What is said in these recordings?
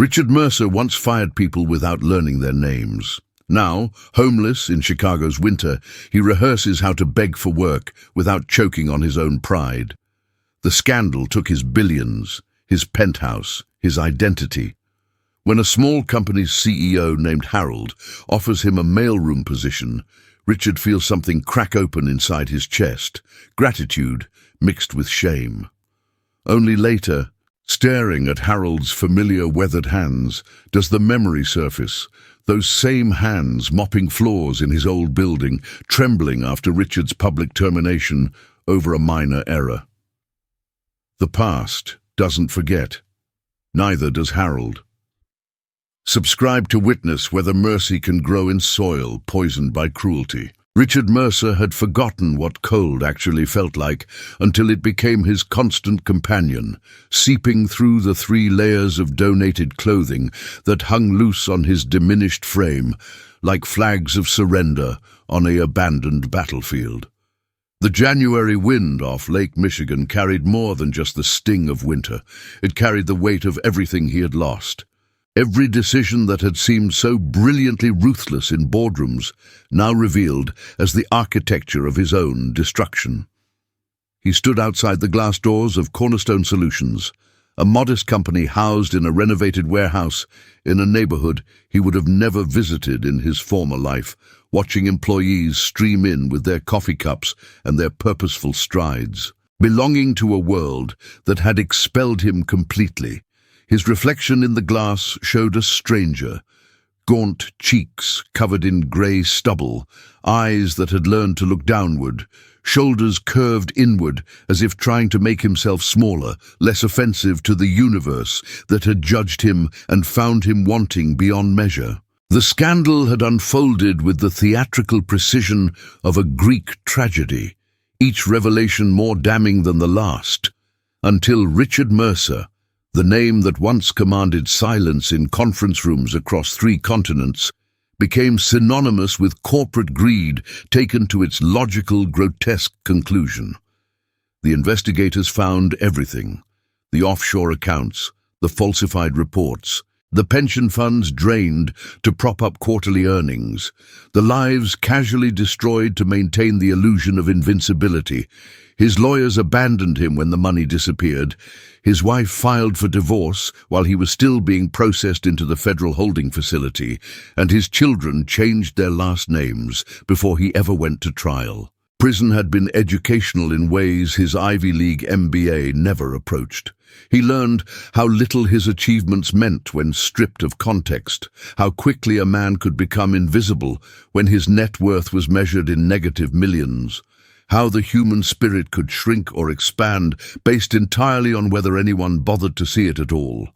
Richard Mercer once fired people without learning their names. Now, homeless in Chicago's winter, he rehearses how to beg for work without choking on his own pride. The scandal took his billions, his penthouse, his identity. When a small company's CEO named Harold offers him a mailroom position, Richard feels something crack open inside his chest, gratitude mixed with shame. Only later, staring at Harold's familiar weathered hands, does the memory surface, those same hands mopping floors in his old building, trembling after Richard's public termination over a minor error. The past doesn't forget. Neither does Harold. Subscribe to witness whether mercy can grow in soil poisoned by cruelty. Richard Mercer had forgotten what cold actually felt like until it became his constant companion, seeping through the 3 layers of donated clothing that hung loose on his diminished frame, like flags of surrender on an abandoned battlefield. The January wind off Lake Michigan carried more than just the sting of winter. It carried the weight of everything he had lost. Every decision that had seemed so brilliantly ruthless in boardrooms, now revealed as the architecture of his own destruction. He stood outside the glass doors of Cornerstone Solutions, a modest company housed in a renovated warehouse in a neighborhood he would have never visited in his former life, watching employees stream in with their coffee cups and their purposeful strides. Belonging to a world that had expelled him completely, his reflection in the glass showed a stranger, gaunt cheeks covered in grey stubble, eyes that had learned to look downward, shoulders curved inward as if trying to make himself smaller, less offensive to the universe that had judged him and found him wanting beyond measure. The scandal had unfolded with the theatrical precision of a Greek tragedy, each revelation more damning than the last, until Richard Mercer, the name that once commanded silence in conference rooms across 3 continents, became synonymous with corporate greed taken to its logical, grotesque conclusion. The investigators found everything: the offshore accounts, the falsified reports, the pension funds drained to prop up quarterly earnings, the lives casually destroyed to maintain the illusion of invincibility. His lawyers abandoned him when the money disappeared. His wife filed for divorce while he was still being processed into the federal holding facility, and his children changed their last names before he ever went to trial. Prison had been educational in ways his Ivy League MBA never approached. He learned how little his achievements meant when stripped of context, how quickly a man could become invisible when his net worth was measured in negative millions, how the human spirit could shrink or expand based entirely on whether anyone bothered to see it at all.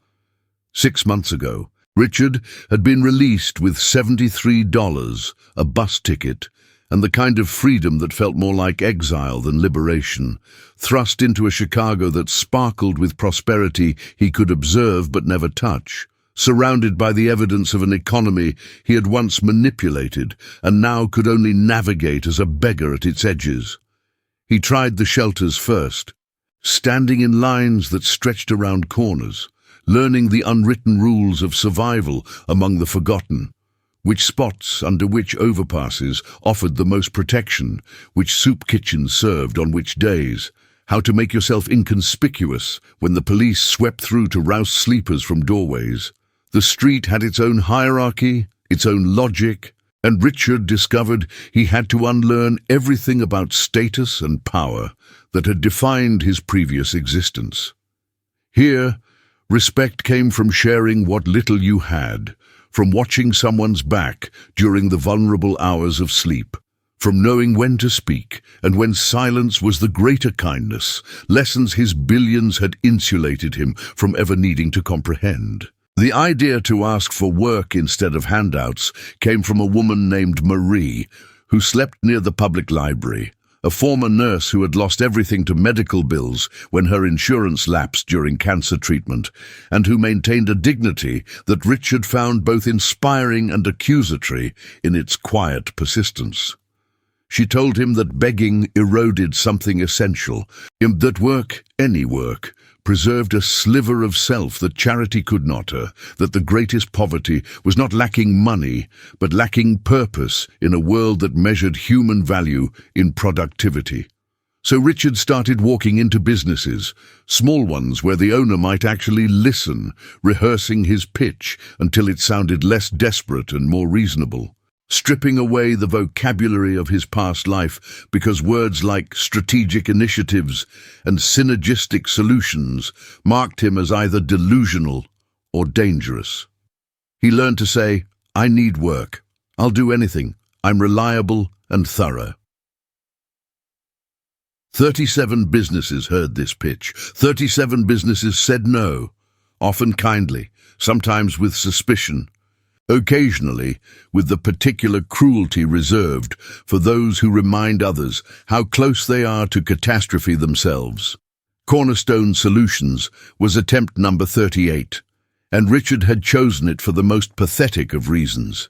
6 months ago, Richard had been released with $73, a bus ticket, and the kind of freedom that felt more like exile than liberation, thrust into a Chicago that sparkled with prosperity he could observe but never touch, surrounded by the evidence of an economy he had once manipulated and now could only navigate as a beggar at its edges. He tried the shelters first, standing in lines that stretched around corners, learning the unwritten rules of survival among the forgotten, which spots under which overpasses offered the most protection, which soup kitchens served on which days, how to make yourself inconspicuous when the police swept through to rouse sleepers from doorways. The street had its own hierarchy, its own logic, and Richard discovered he had to unlearn everything about status and power that had defined his previous existence. Here, respect came from sharing what little you had, from watching someone's back during the vulnerable hours of sleep, from knowing when to speak and when silence was the greater kindness, lessons his billions had insulated him from ever needing to comprehend. The idea to ask for work instead of handouts came from a woman named Marie, who slept near the public library, a former nurse who had lost everything to medical bills when her insurance lapsed during cancer treatment, and who maintained a dignity that Richard found both inspiring and accusatory in its quiet persistence. She told him that begging eroded something essential, that work, any work, preserved a sliver of self that charity could not, that the greatest poverty was not lacking money, but lacking purpose in a world that measured human value in productivity. So Richard started walking into businesses, small ones where the owner might actually listen, rehearsing his pitch until it sounded less desperate and more reasonable, stripping away the vocabulary of his past life because words like strategic initiatives and synergistic solutions marked him as either delusional or dangerous. He learned to say, "I need work. I'll do anything. I'm reliable and thorough." 37 businesses heard this pitch. 37 businesses said no, often kindly, sometimes with suspicion, occasionally with the particular cruelty reserved for those who remind others how close they are to catastrophe themselves. Cornerstone Solutions was attempt number 38, and Richard had chosen it for the most pathetic of reasons.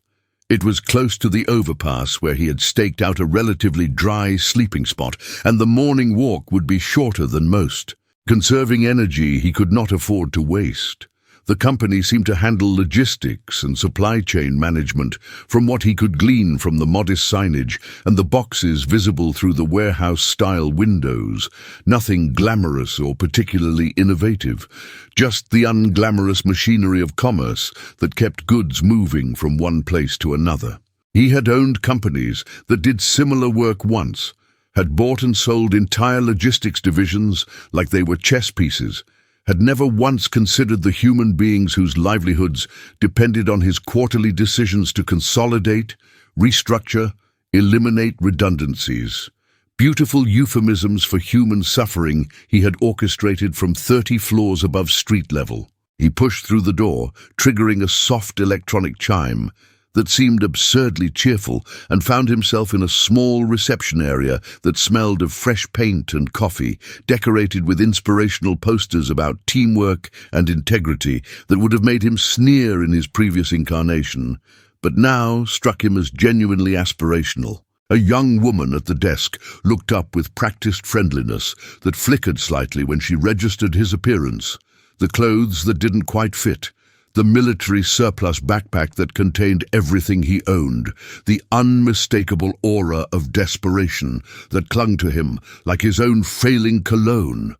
It was close to the overpass where he had staked out a relatively dry sleeping spot, and the morning walk would be shorter than most. Conserving energy he could not afford to waste. The company seemed to handle logistics and supply chain management from what he could glean from the modest signage and the boxes visible through the warehouse-style windows. Nothing glamorous or particularly innovative, just the unglamorous machinery of commerce that kept goods moving from one place to another. He had owned companies that did similar work once, had bought and sold entire logistics divisions like they were chess pieces, had never once considered the human beings whose livelihoods depended on his quarterly decisions to consolidate, restructure, eliminate redundancies. Beautiful euphemisms for human suffering he had orchestrated from 30 floors above street level. He pushed through the door, triggering a soft electronic chime that seemed absurdly cheerful, and found himself in a small reception area that smelled of fresh paint and coffee, decorated with inspirational posters about teamwork and integrity that would have made him sneer in his previous incarnation, but now struck him as genuinely aspirational. A young woman at the desk looked up with practiced friendliness that flickered slightly when she registered his appearance. The clothes that didn't quite fit, the military surplus backpack that contained everything he owned, the unmistakable aura of desperation that clung to him like his own failing cologne.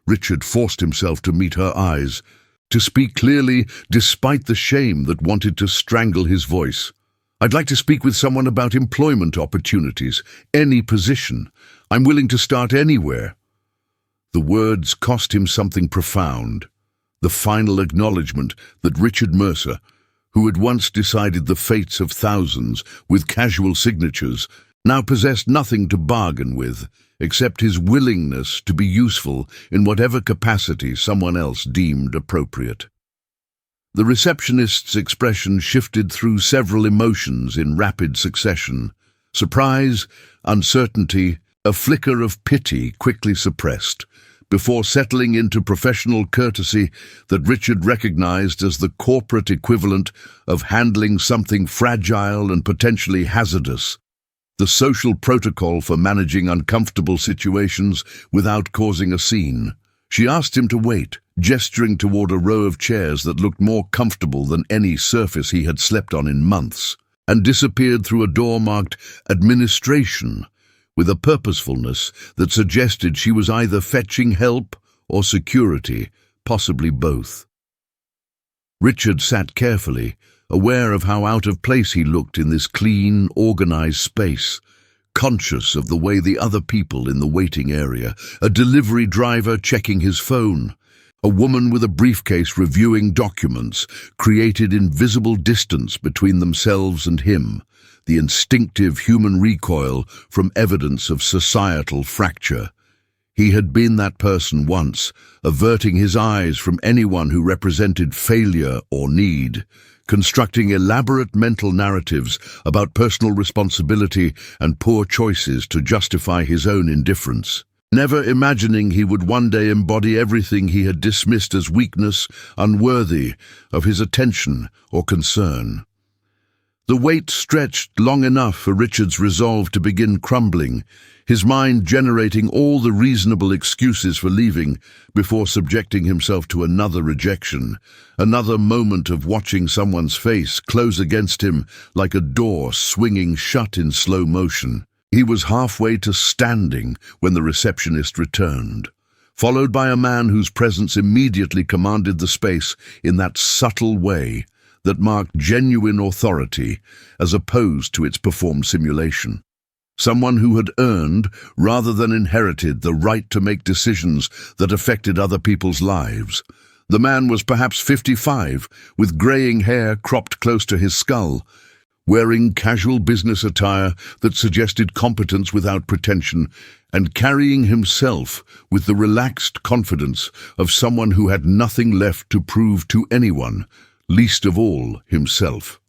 Richard forced himself to meet her eyes, to speak clearly despite the shame that wanted to strangle his voice. "I'd like to speak with someone about employment opportunities, any position. I'm willing to start anywhere." The words cost him something profound. The final acknowledgement that Richard Mercer, who had once decided the fates of thousands with casual signatures, now possessed nothing to bargain with except his willingness to be useful in whatever capacity someone else deemed appropriate. The receptionist's expression shifted through several emotions in rapid succession: surprise, uncertainty, a flicker of pity quickly suppressed, before settling into professional courtesy that Richard recognized as the corporate equivalent of handling something fragile and potentially hazardous, the social protocol for managing uncomfortable situations without causing a scene. She asked him to wait, gesturing toward a row of chairs that looked more comfortable than any surface he had slept on in months, and disappeared through a door marked "Administration," with a purposefulness that suggested she was either fetching help or security, possibly both. Richard sat carefully, aware of how out of place he looked in this clean, organized space, conscious of the way the other people in the waiting area, a delivery driver checking his phone, a woman with a briefcase reviewing documents, created invisible distance between themselves and him, the instinctive human recoil from evidence of societal fracture. He had been that person once, averting his eyes from anyone who represented failure or need, constructing elaborate mental narratives about personal responsibility and poor choices to justify his own indifference, never imagining he would one day embody everything he had dismissed as weakness, unworthy of his attention or concern. The wait stretched long enough for Richard's resolve to begin crumbling, his mind generating all the reasonable excuses for leaving before subjecting himself to another rejection, another moment of watching someone's face close against him like a door swinging shut in slow motion. He was halfway to standing when the receptionist returned, followed by a man whose presence immediately commanded the space in that subtle way that marked genuine authority as opposed to its performed simulation. Someone who had earned, rather than inherited, the right to make decisions that affected other people's lives. The man was perhaps 55, with graying hair cropped close to his skull, wearing casual business attire that suggested competence without pretension, and carrying himself with the relaxed confidence of someone who had nothing left to prove to anyone, least of all himself.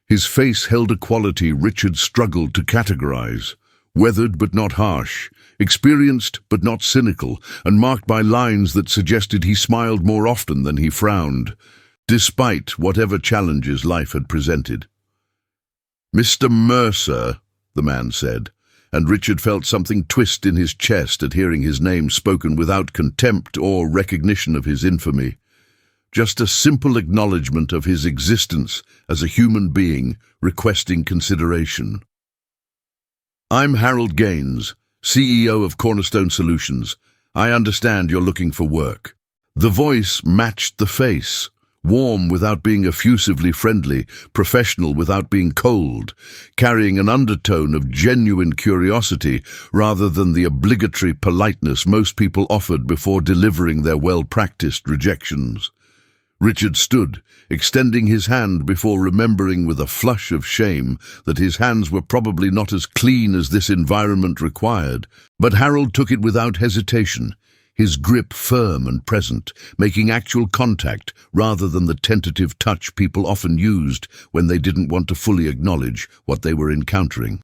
His face held a quality Richard struggled to categorize, weathered but not harsh, experienced but not cynical, and marked by lines that suggested he smiled more often than he frowned, despite whatever challenges life had presented. "Mr. Mercer," the man said, and Richard felt something twist in his chest at hearing his name spoken without contempt or recognition of his infamy. Just a simple acknowledgement of his existence as a human being requesting consideration. "I'm Harold Gaines, CEO of Cornerstone Solutions. I understand you're looking for work." The voice matched the face, warm without being effusively friendly, professional without being cold, carrying an undertone of genuine curiosity rather than the obligatory politeness most people offered before delivering their well-practiced rejections. Richard stood, extending his hand before remembering with a flush of shame that his hands were probably not as clean as this environment required. But Harold took it without hesitation, his grip firm and present, making actual contact rather than the tentative touch people often used when they didn't want to fully acknowledge what they were encountering.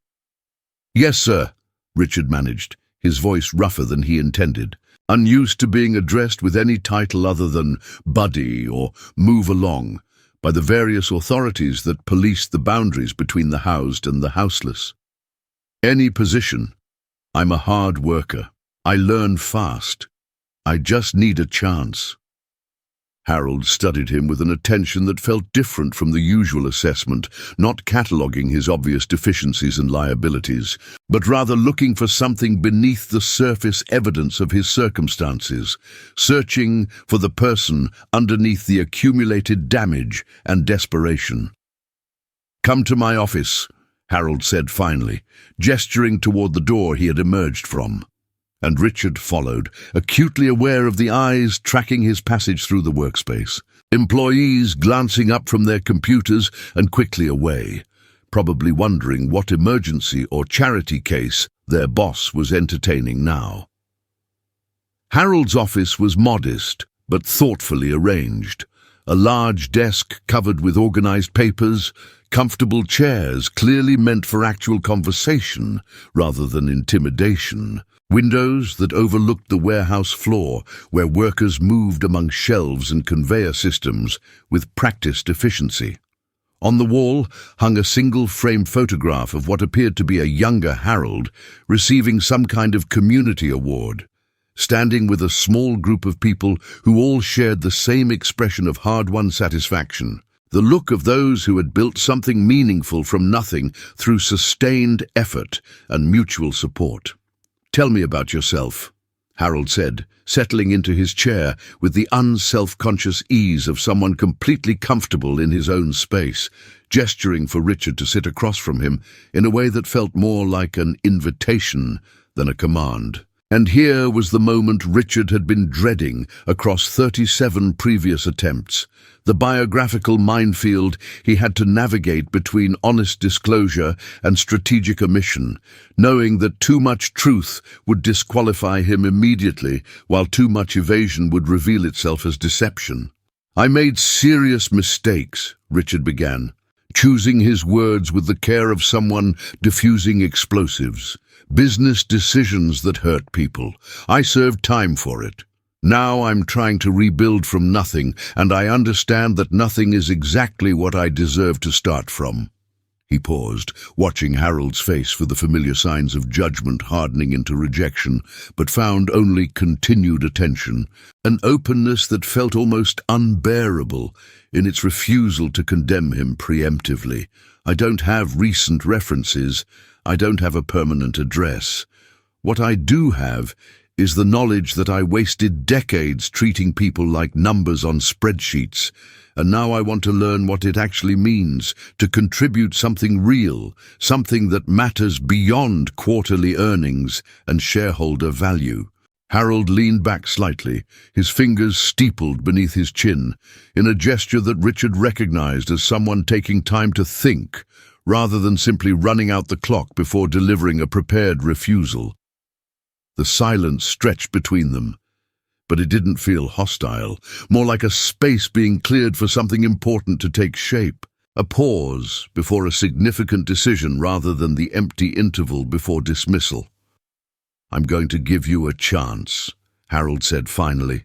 "Yes, sir," Richard managed, his voice rougher than he intended, unused to being addressed with any title other than buddy or move along by the various authorities that policed the boundaries between the housed and the houseless. "Any position. I'm a hard worker. I learn fast. I just need a chance." Harold studied him with an attention that felt different from the usual assessment, not cataloguing his obvious deficiencies and liabilities, but rather looking for something beneath the surface evidence of his circumstances, searching for the person underneath the accumulated damage and desperation. "Come to my office," Harold said finally, gesturing toward the door he had emerged from. And Richard followed, acutely aware of the eyes tracking his passage through the workspace, employees glancing up from their computers and quickly away, probably wondering what emergency or charity case their boss was entertaining now. Harold's office was modest, but thoughtfully arranged. A large desk covered with organized papers, comfortable chairs clearly meant for actual conversation rather than intimidation, windows that overlooked the warehouse floor where workers moved among shelves and conveyor systems with practiced efficiency. On the wall hung a single-frame photograph of what appeared to be a younger Harold receiving some kind of community award, standing with a small group of people who all shared the same expression of hard-won satisfaction, the look of those who had built something meaningful from nothing through sustained effort and mutual support. "Tell me about yourself," Harold said, settling into his chair with the unself-conscious ease of someone completely comfortable in his own space, gesturing for Richard to sit across from him in a way that felt more like an invitation than a command. And here was the moment Richard had been dreading across 37 previous attempts, the biographical minefield he had to navigate between honest disclosure and strategic omission, knowing that too much truth would disqualify him immediately, while too much evasion would reveal itself as deception. "I made serious mistakes," Richard began, choosing his words with the care of someone diffusing explosives. "Business decisions that hurt people. I served time for it. Now I'm trying to rebuild from nothing, and I understand that nothing is exactly what I deserve to start from." He paused, watching Harold's face for the familiar signs of judgment hardening into rejection, but found only continued attention, an openness that felt almost unbearable in its refusal to condemn him preemptively. I don't have recent references. I don't have a permanent address. What I do have is the knowledge that I wasted decades treating people like numbers on spreadsheets, and now I want to learn what it actually means to contribute something real, something that matters beyond quarterly earnings and shareholder value. Harold leaned back slightly, his fingers steepled beneath his chin, in a gesture that Richard recognized as someone taking time to think, rather than simply running out the clock before delivering a prepared refusal. The silence stretched between them, but it didn't feel hostile, more like a space being cleared for something important to take shape, a pause before a significant decision rather than the empty interval before dismissal. "I'm going to give you a chance," Harold said finally,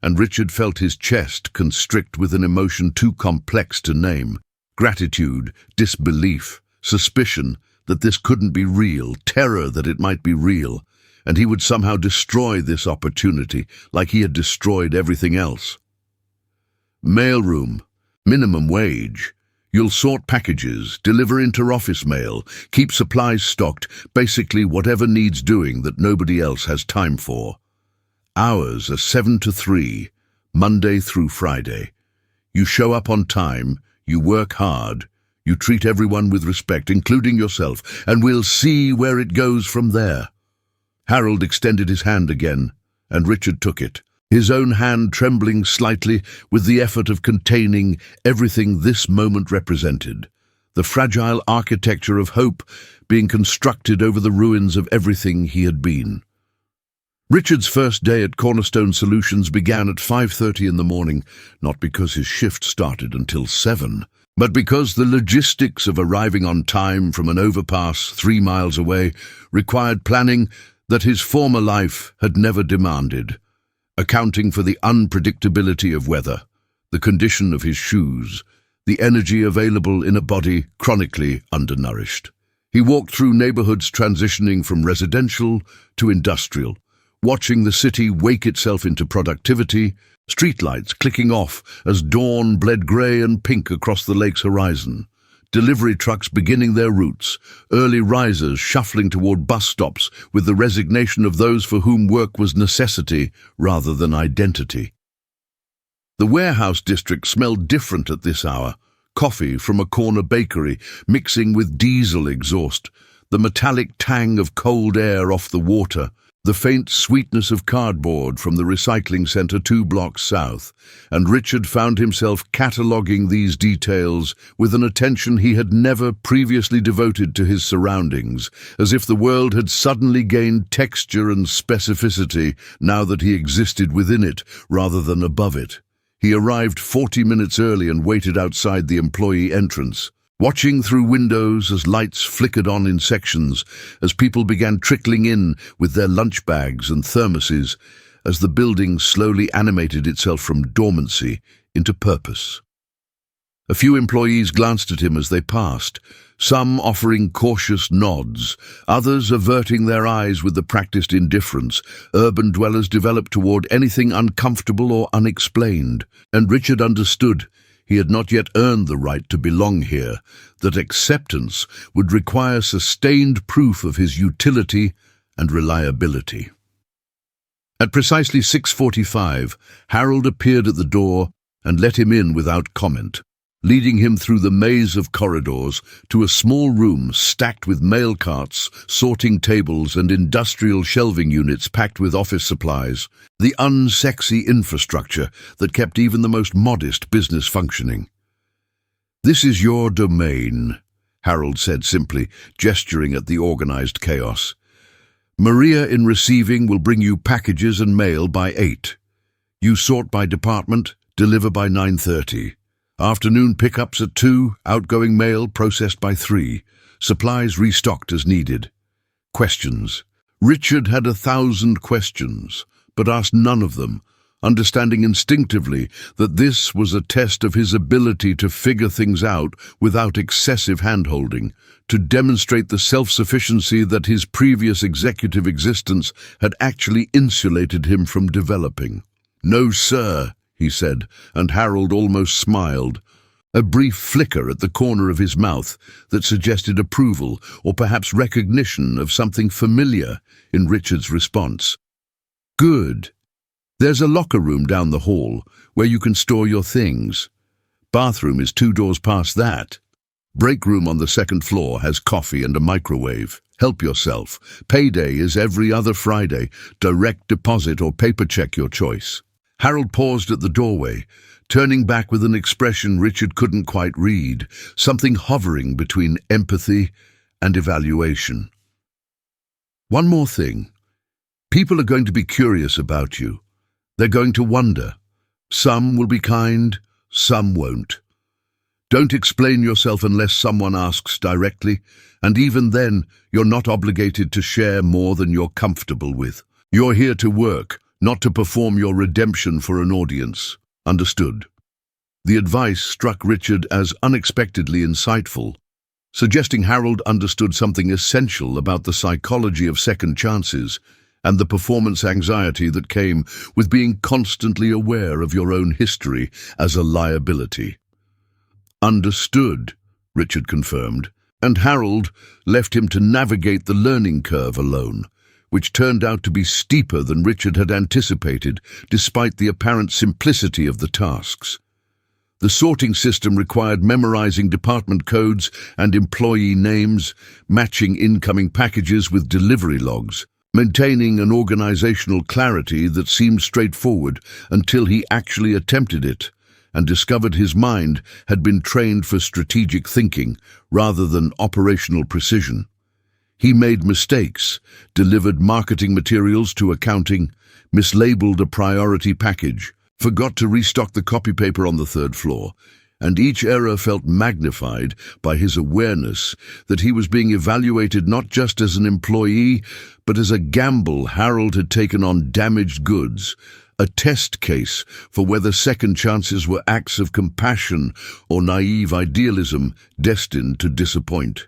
and Richard felt his chest constrict with an emotion too complex to name. Gratitude, disbelief, suspicion that this couldn't be real, terror that it might be real, and he would somehow destroy this opportunity like he had destroyed everything else. "Mailroom, minimum wage. You'll sort packages, deliver inter-office mail, keep supplies stocked, basically whatever needs doing that nobody else has time for. Hours are 7 to 3, Monday through Friday. You show up on time, you work hard, you treat everyone with respect, including yourself, and we'll see where it goes from there." Harold extended his hand again, and Richard took it, his own hand trembling slightly with the effort of containing everything this moment represented, the fragile architecture of hope being constructed over the ruins of everything he had been. Richard's first day at Cornerstone Solutions began at 5:30 in the morning, not because his shift started until 7, but because the logistics of arriving on time from an overpass 3 miles away required planning that his former life had never demanded, accounting for the unpredictability of weather, the condition of his shoes, the energy available in a body chronically undernourished. He walked through neighborhoods transitioning from residential to industrial, watching the city wake itself into productivity, streetlights clicking off as dawn bled grey and pink across the lake's horizon, delivery trucks beginning their routes, early risers shuffling toward bus stops with the resignation of those for whom work was necessity rather than identity. The warehouse district smelled different at this hour, coffee from a corner bakery mixing with diesel exhaust, the metallic tang of cold air off the water, the faint sweetness of cardboard from the recycling center 2 blocks south, and Richard found himself cataloguing these details with an attention he had never previously devoted to his surroundings, as if the world had suddenly gained texture and specificity now that he existed within it rather than above it. He arrived 40 minutes early and waited outside the employee entrance, watching through windows as lights flickered on in sections, as people began trickling in with their lunch bags and thermoses, as the building slowly animated itself from dormancy into purpose. A few employees glanced at him as they passed, some offering cautious nods, others averting their eyes with the practiced indifference urban dwellers developed toward anything uncomfortable or unexplained, and Richard understood he had not yet earned the right to belong here, that acceptance would require sustained proof of his utility and reliability. At precisely 6:45, Harold appeared at the door and let him in without comment, leading him through the maze of corridors to a small room stacked with mail carts, sorting tables, and industrial shelving units packed with office supplies, the unsexy infrastructure that kept even the most modest business functioning. "This is your domain," Harold said simply, gesturing at the organized chaos. "Maria in receiving will bring you packages and mail by 8. You sort by department, deliver by 9:30. Afternoon pickups at 2, outgoing mail processed by 3, supplies restocked as needed." Questions. Richard had 1,000 questions, but asked none of them, understanding instinctively that this was a test of his ability to figure things out without excessive hand-holding, to demonstrate the self-sufficiency that his previous executive existence had actually insulated him from developing. "No, sir," he said, and Harold almost smiled. A brief flicker at the corner of his mouth that suggested approval or perhaps recognition of something familiar in Richard's response. "Good. There's a locker room down the hall where you can store your things. Bathroom is 2 doors past that. Break room on the 2nd floor has coffee and a microwave. Help yourself. Payday is every other Friday. Direct deposit or paper check, your choice." Harold paused at the doorway, turning back with an expression Richard couldn't quite read, something hovering between empathy and evaluation. "One more thing. People are going to be curious about you. They're going to wonder. Some will be kind, some won't. Don't explain yourself unless someone asks directly, and even then, you're not obligated to share more than you're comfortable with. You're here to work, not to perform your redemption for an audience. Understood?" The advice struck Richard as unexpectedly insightful, suggesting Harold understood something essential about the psychology of second chances and the performance anxiety that came with being constantly aware of your own history as a liability. "Understood," Richard confirmed, and Harold left him to navigate the learning curve alone, which turned out to be steeper than Richard had anticipated, despite the apparent simplicity of the tasks. The sorting system required memorizing department codes and employee names, matching incoming packages with delivery logs, maintaining an organizational clarity that seemed straightforward until he actually attempted it and discovered his mind had been trained for strategic thinking rather than operational precision. He made mistakes, delivered marketing materials to accounting, mislabeled a priority package, forgot to restock the copy paper on the 3rd floor, and each error felt magnified by his awareness that he was being evaluated not just as an employee, but as a gamble Harold had taken on damaged goods, a test case for whether second chances were acts of compassion or naive idealism destined to disappoint.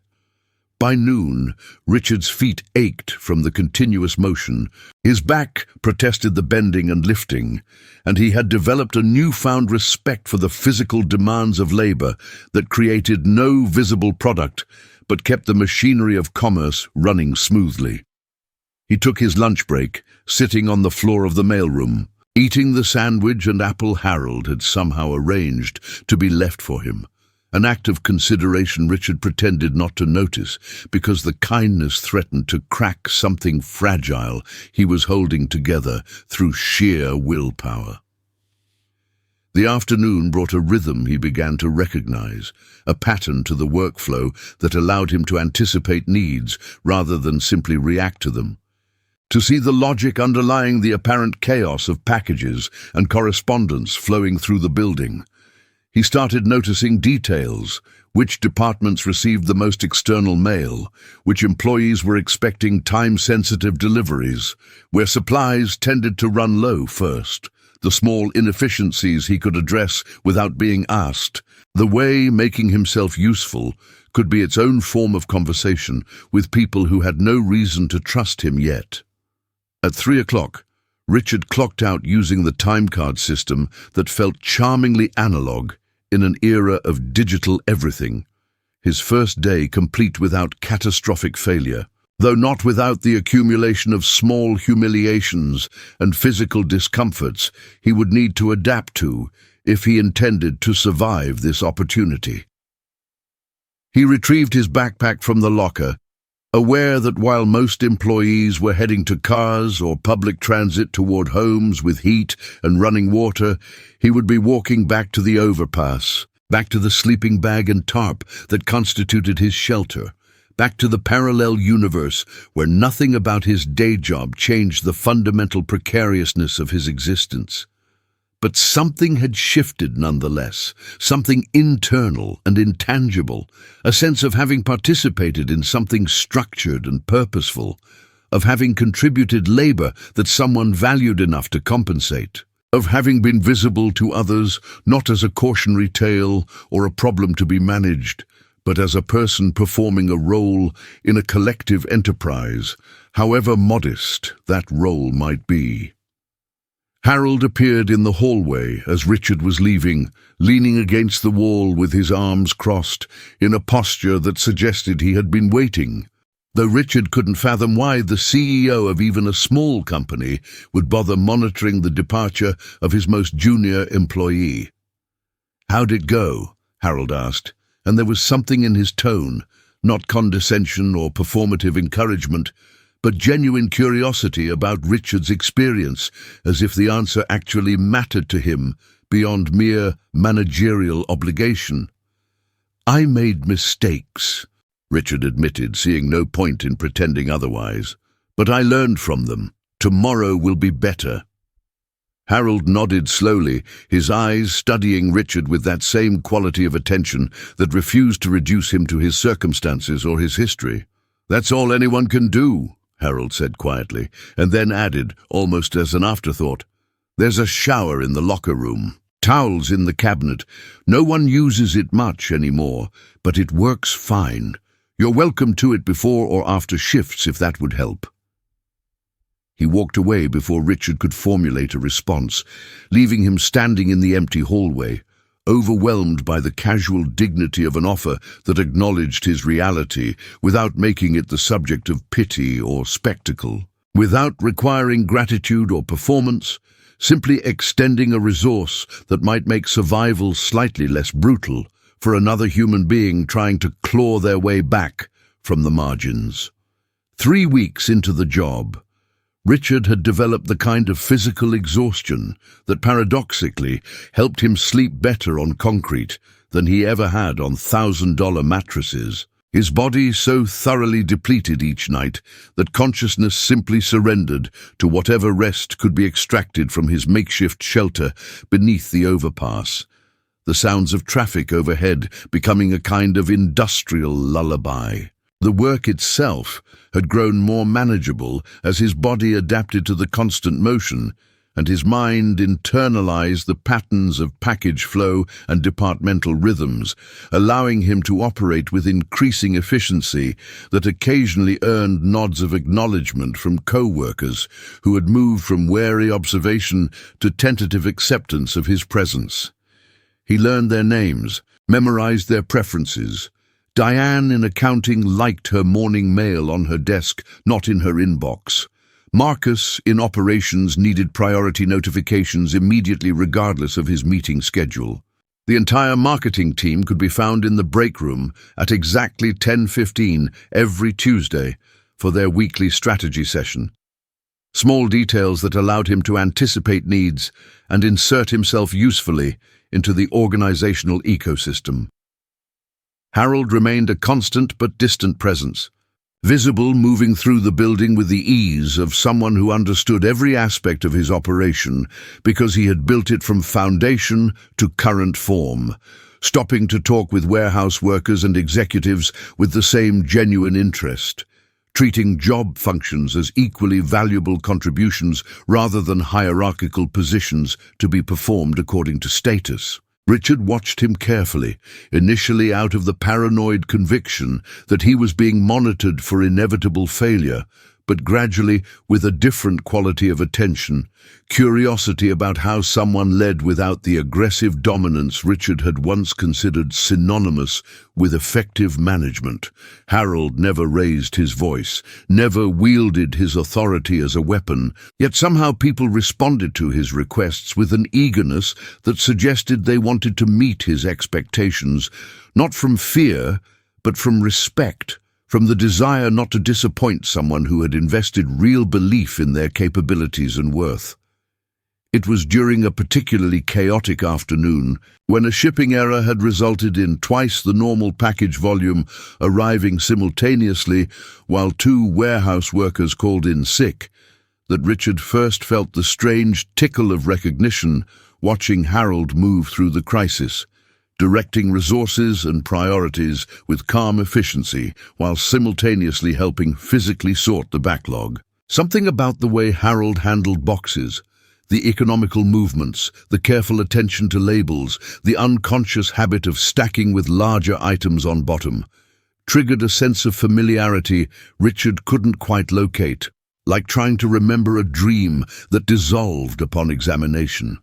By noon, Richard's feet ached from the continuous motion. His back protested the bending and lifting, and he had developed a newfound respect for the physical demands of labor that created no visible product but kept the machinery of commerce running smoothly. He took his lunch break, sitting on the floor of the mailroom, eating the sandwich and apple Harold had somehow arranged to be left for him. An act of consideration Richard pretended not to notice because the kindness threatened to crack something fragile he was holding together through sheer willpower. The afternoon brought a rhythm he began to recognize, a pattern to the workflow that allowed him to anticipate needs rather than simply react to them. To see the logic underlying the apparent chaos of packages and correspondence flowing through the building. He started noticing details, which departments received the most external mail, which employees were expecting time-sensitive deliveries, where supplies tended to run low first, the small inefficiencies he could address without being asked, the way making himself useful could be its own form of conversation with people who had no reason to trust him yet. At 3 o'clock, Richard clocked out using the timecard system that felt charmingly analog in an era of digital everything, his first day complete without catastrophic failure, though not without the accumulation of small humiliations and physical discomforts he would need to adapt to if he intended to survive this opportunity. He retrieved his backpack from the locker, aware that while most employees were heading to cars or public transit toward homes with heat and running water, he would be walking back to the overpass, back to the sleeping bag and tarp that constituted his shelter, back to the parallel universe where nothing about his day job changed the fundamental precariousness of his existence. But something had shifted nonetheless, something internal and intangible, a sense of having participated in something structured and purposeful, of having contributed labor that someone valued enough to compensate. of having been visible to others not as a cautionary tale or a problem to be managed, but as a person performing a role in a collective enterprise, however modest that role might be. Harold appeared in the hallway as Richard was leaving, leaning against the wall with his arms crossed, in a posture that suggested he had been waiting, though Richard couldn't fathom why the CEO of even a small company would bother monitoring the departure of his most junior employee. "How'd it go?" Harold asked, and there was something in his tone, not condescension or performative encouragement, but genuine curiosity about Richard's experience, as if the answer actually mattered to him beyond mere managerial obligation. "I made mistakes," Richard admitted, seeing no point in pretending otherwise. "But I learned from them. Tomorrow will be better." Harold nodded slowly, his eyes studying Richard with that same quality of attention that refused to reduce him to his circumstances or his history. "That's all anyone can do," Harold said quietly, and then added, almost as an afterthought, "There's a shower in the locker room. Towels in the cabinet. No one uses it much anymore, but it works fine. You're welcome to it before or after shifts if that would help." He walked away before Richard could formulate a response, leaving him standing in the empty hallway, overwhelmed by the casual dignity of an offer that acknowledged his reality without making it the subject of pity or spectacle, without requiring gratitude or performance, simply extending a resource that might make survival slightly less brutal for another human being trying to claw their way back from the margins. 3 weeks into the job, Richard had developed the kind of physical exhaustion that paradoxically helped him sleep better on concrete than he ever had on $1,000 mattresses. His body so thoroughly depleted each night that consciousness simply surrendered to whatever rest could be extracted from his makeshift shelter beneath the overpass, the sounds of traffic overhead becoming a kind of industrial lullaby. The work itself had grown more manageable as his body adapted to the constant motion, and his mind internalized the patterns of package flow and departmental rhythms, allowing him to operate with increasing efficiency that occasionally earned nods of acknowledgement from co-workers who had moved from wary observation to tentative acceptance of his presence. He learned their names, memorized their preferences. Diane in accounting liked her morning mail on her desk, not in her inbox. Marcus in operations needed priority notifications immediately regardless of his meeting schedule. The entire marketing team could be found in the break room at exactly 10:15 every Tuesday for their weekly strategy session. Small details that allowed him to anticipate needs and insert himself usefully into the organizational ecosystem. Harold remained a constant but distant presence, visible moving through the building with the ease of someone who understood every aspect of his operation because he had built it from foundation to current form, stopping to talk with warehouse workers and executives with the same genuine interest, treating job functions as equally valuable contributions rather than hierarchical positions to be performed according to status. Richard watched him carefully, initially out of the paranoid conviction that he was being monitored for inevitable failure, but gradually with a different quality of attention, curiosity about how someone led without the aggressive dominance Richard had once considered synonymous with effective management. Harold never raised his voice, never wielded his authority as a weapon, yet somehow people responded to his requests with an eagerness that suggested they wanted to meet his expectations, not from fear, but from respect, from the desire not to disappoint someone who had invested real belief in their capabilities and worth. It was during a particularly chaotic afternoon, when a shipping error had resulted in twice the normal package volume arriving simultaneously while 2 warehouse workers called in sick, that Richard first felt the strange tickle of recognition watching Harold move through the crisis, directing resources and priorities with calm efficiency while simultaneously helping physically sort the backlog. Something about the way Harold handled boxes, The economical movements, the careful attention to labels, the unconscious habit of stacking with larger items on bottom, triggered a sense of familiarity Richard couldn't quite locate, like trying to remember a dream that dissolved upon examination.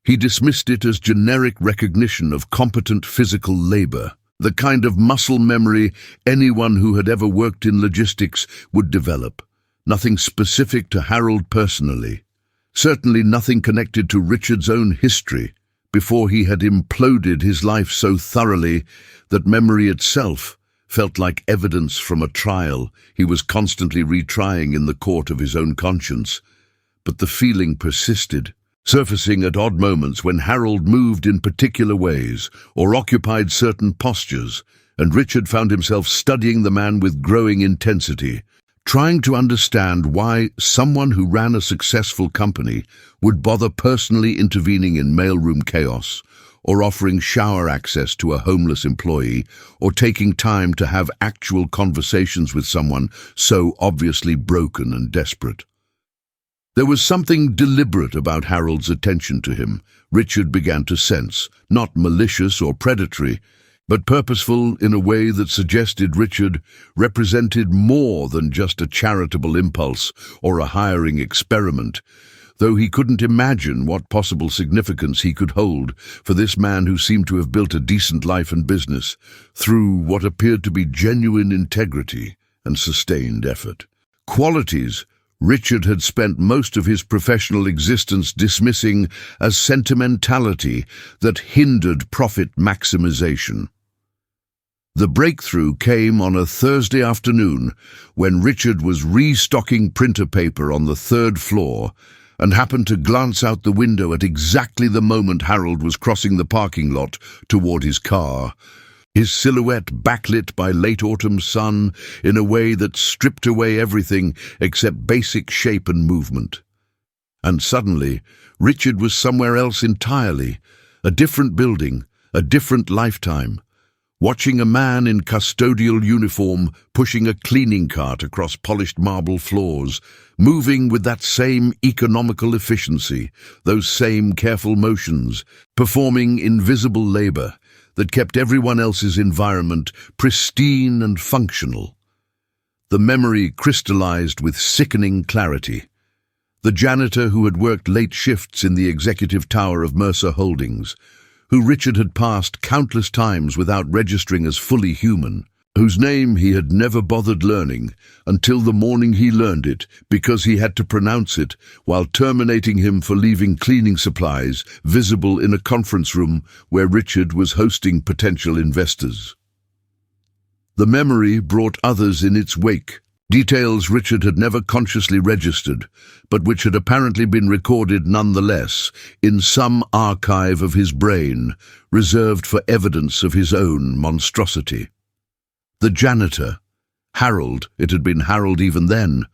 He dismissed it as generic recognition of competent physical labor, the kind of muscle memory anyone who had ever worked in logistics would develop. Nothing specific to Harold personally. Certainly nothing connected to Richard's own history before he had imploded his life so thoroughly that memory itself felt like evidence from a trial he was constantly retrying in the court of his own conscience. But the feeling persisted, surfacing at odd moments when Harold moved in particular ways or occupied certain postures, and Richard found himself studying the man with growing intensity, trying to understand why someone who ran a successful company would bother personally intervening in mailroom chaos, or offering shower access to a homeless employee, or taking time to have actual conversations with someone so obviously broken and desperate. There was something deliberate about Harold's attention to him, Richard began to sense, not malicious or predatory, but purposeful in a way that suggested Richard represented more than just a charitable impulse or a hiring experiment, though he couldn't imagine what possible significance he could hold for this man who seemed to have built a decent life and business through what appeared to be genuine integrity and sustained effort. Qualities Richard had spent most of his professional existence dismissing as sentimentality that hindered profit maximization. The breakthrough came on a Thursday afternoon when Richard was restocking printer paper on the third floor and happened to glance out the window at exactly the moment Harold was crossing the parking lot toward his car, his silhouette backlit by late autumn sun in a way that stripped away everything except basic shape and movement. And suddenly, Richard was somewhere else entirely, a different building, a different lifetime, watching a man in custodial uniform pushing a cleaning cart across polished marble floors, moving with that same economical efficiency, those same careful motions, performing invisible labor that kept everyone else's environment pristine and functional. The memory crystallized with sickening clarity. The janitor who had worked late shifts in the executive tower of Mercer Holdings, who Richard had passed countless times without registering as fully human, whose name he had never bothered learning until the morning he learned it because he had to pronounce it while terminating him for leaving cleaning supplies visible in a conference room where Richard was hosting potential investors. The memory brought others in its wake, details Richard had never consciously registered, but which had apparently been recorded nonetheless in some archive of his brain, reserved for evidence of his own monstrosity. The janitor, Harold, it had been Harold even then,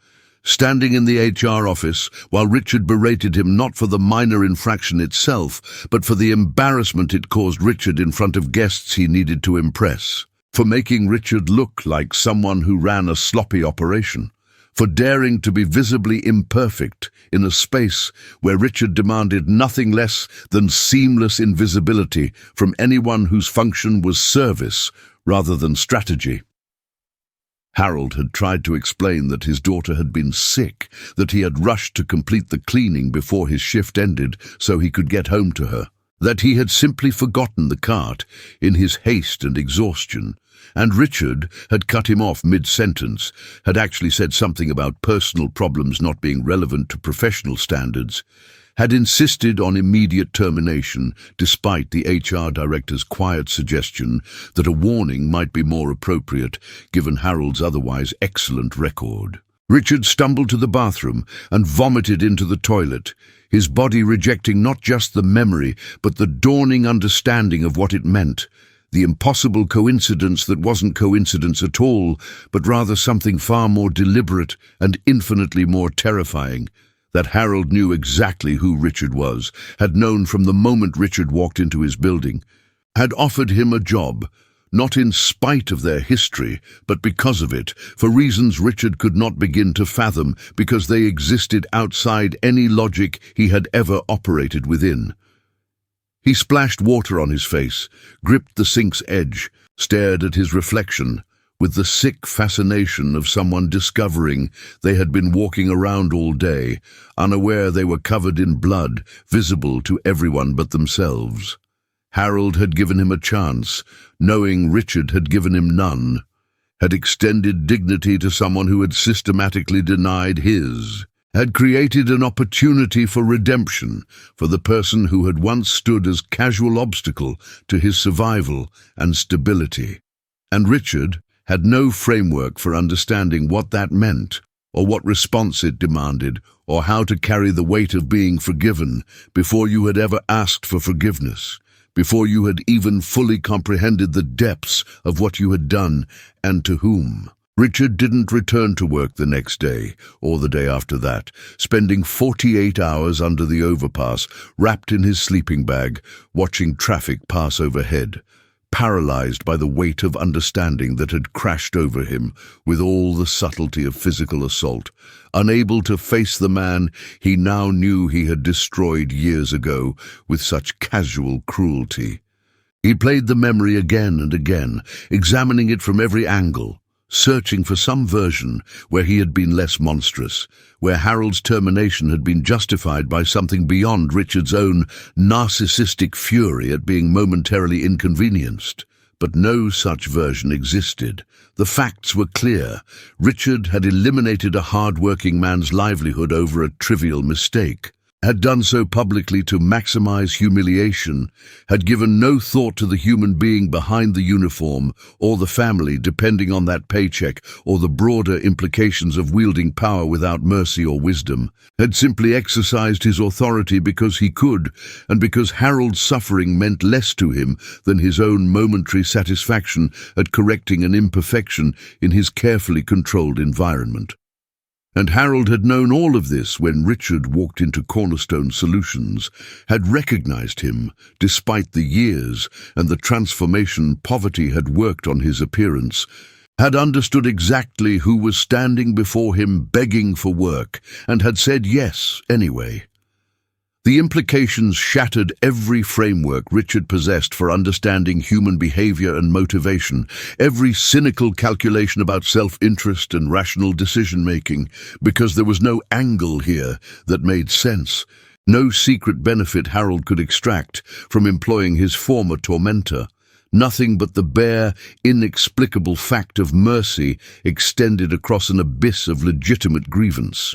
standing in the HR office while Richard berated him not for the minor infraction itself, but for the embarrassment it caused Richard in front of guests he needed to impress, for making Richard look like someone who ran a sloppy operation, for daring to be visibly imperfect in a space where Richard demanded nothing less than seamless invisibility from anyone whose function was service rather than strategy. Harold had tried to explain that his daughter had been sick, that he had rushed to complete the cleaning before his shift ended so he could get home to her, that he had simply forgotten the cart in his haste and exhaustion, and Richard had cut him off mid-sentence, had actually said something about personal problems not being relevant to professional standards, had insisted on immediate termination despite the HR director's quiet suggestion that a warning might be more appropriate given Harold's otherwise excellent record. Richard stumbled to the bathroom and vomited into the toilet, his body rejecting not just the memory but the dawning understanding of what it meant, the impossible coincidence that wasn't coincidence at all, but rather something far more deliberate and infinitely more terrifying, that Harold knew exactly who Richard was, had known from the moment Richard walked into his building, had offered him a job, not in spite of their history, but because of it, for reasons Richard could not begin to fathom, because they existed outside any logic he had ever operated within. He splashed water on his face, gripped the sink's edge, stared at his reflection, with the sick fascination of someone discovering they had been walking around all day, unaware they were covered in blood, visible to everyone but themselves. Harold had given him a chance, knowing Richard had given him none, had extended dignity to someone who had systematically denied his, had created an opportunity for redemption for the person who had once stood as casual obstacle to his survival and stability. And Richard had no framework for understanding what that meant, or what response it demanded, or how to carry the weight of being forgiven before you had ever asked for forgiveness, before you had even fully comprehended the depths of what you had done and to whom. Richard didn't return to work the next day, or the day after that, spending 48 hours under the overpass, wrapped in his sleeping bag, watching traffic pass overhead, paralyzed by the weight of understanding that had crashed over him with all the subtlety of physical assault, unable to face the man he now knew he had destroyed years ago with such casual cruelty. He played the memory again and again, examining it from every angle, searching for some version where he had been less monstrous, where Harold's termination had been justified by something beyond Richard's own narcissistic fury at being momentarily inconvenienced. But no such version existed. The facts were clear. Richard had eliminated a hard-working man's livelihood over a trivial mistake, had done so publicly to maximize humiliation, had given no thought to the human being behind the uniform or the family depending on that paycheck or the broader implications of wielding power without mercy or wisdom, had simply exercised his authority because he could, and because Harold's suffering meant less to him than his own momentary satisfaction at correcting an imperfection in his carefully controlled environment. And Harold had known all of this when Richard walked into Cornerstone Solutions, had recognized him, despite the years and the transformation poverty had worked on his appearance, had understood exactly who was standing before him begging for work, and had said yes anyway. The implications shattered every framework Richard possessed for understanding human behavior and motivation, every cynical calculation about self-interest and rational decision-making, because there was no angle here that made sense, no secret benefit Harold could extract from employing his former tormentor, nothing but the bare, inexplicable fact of mercy extended across an abyss of legitimate grievance.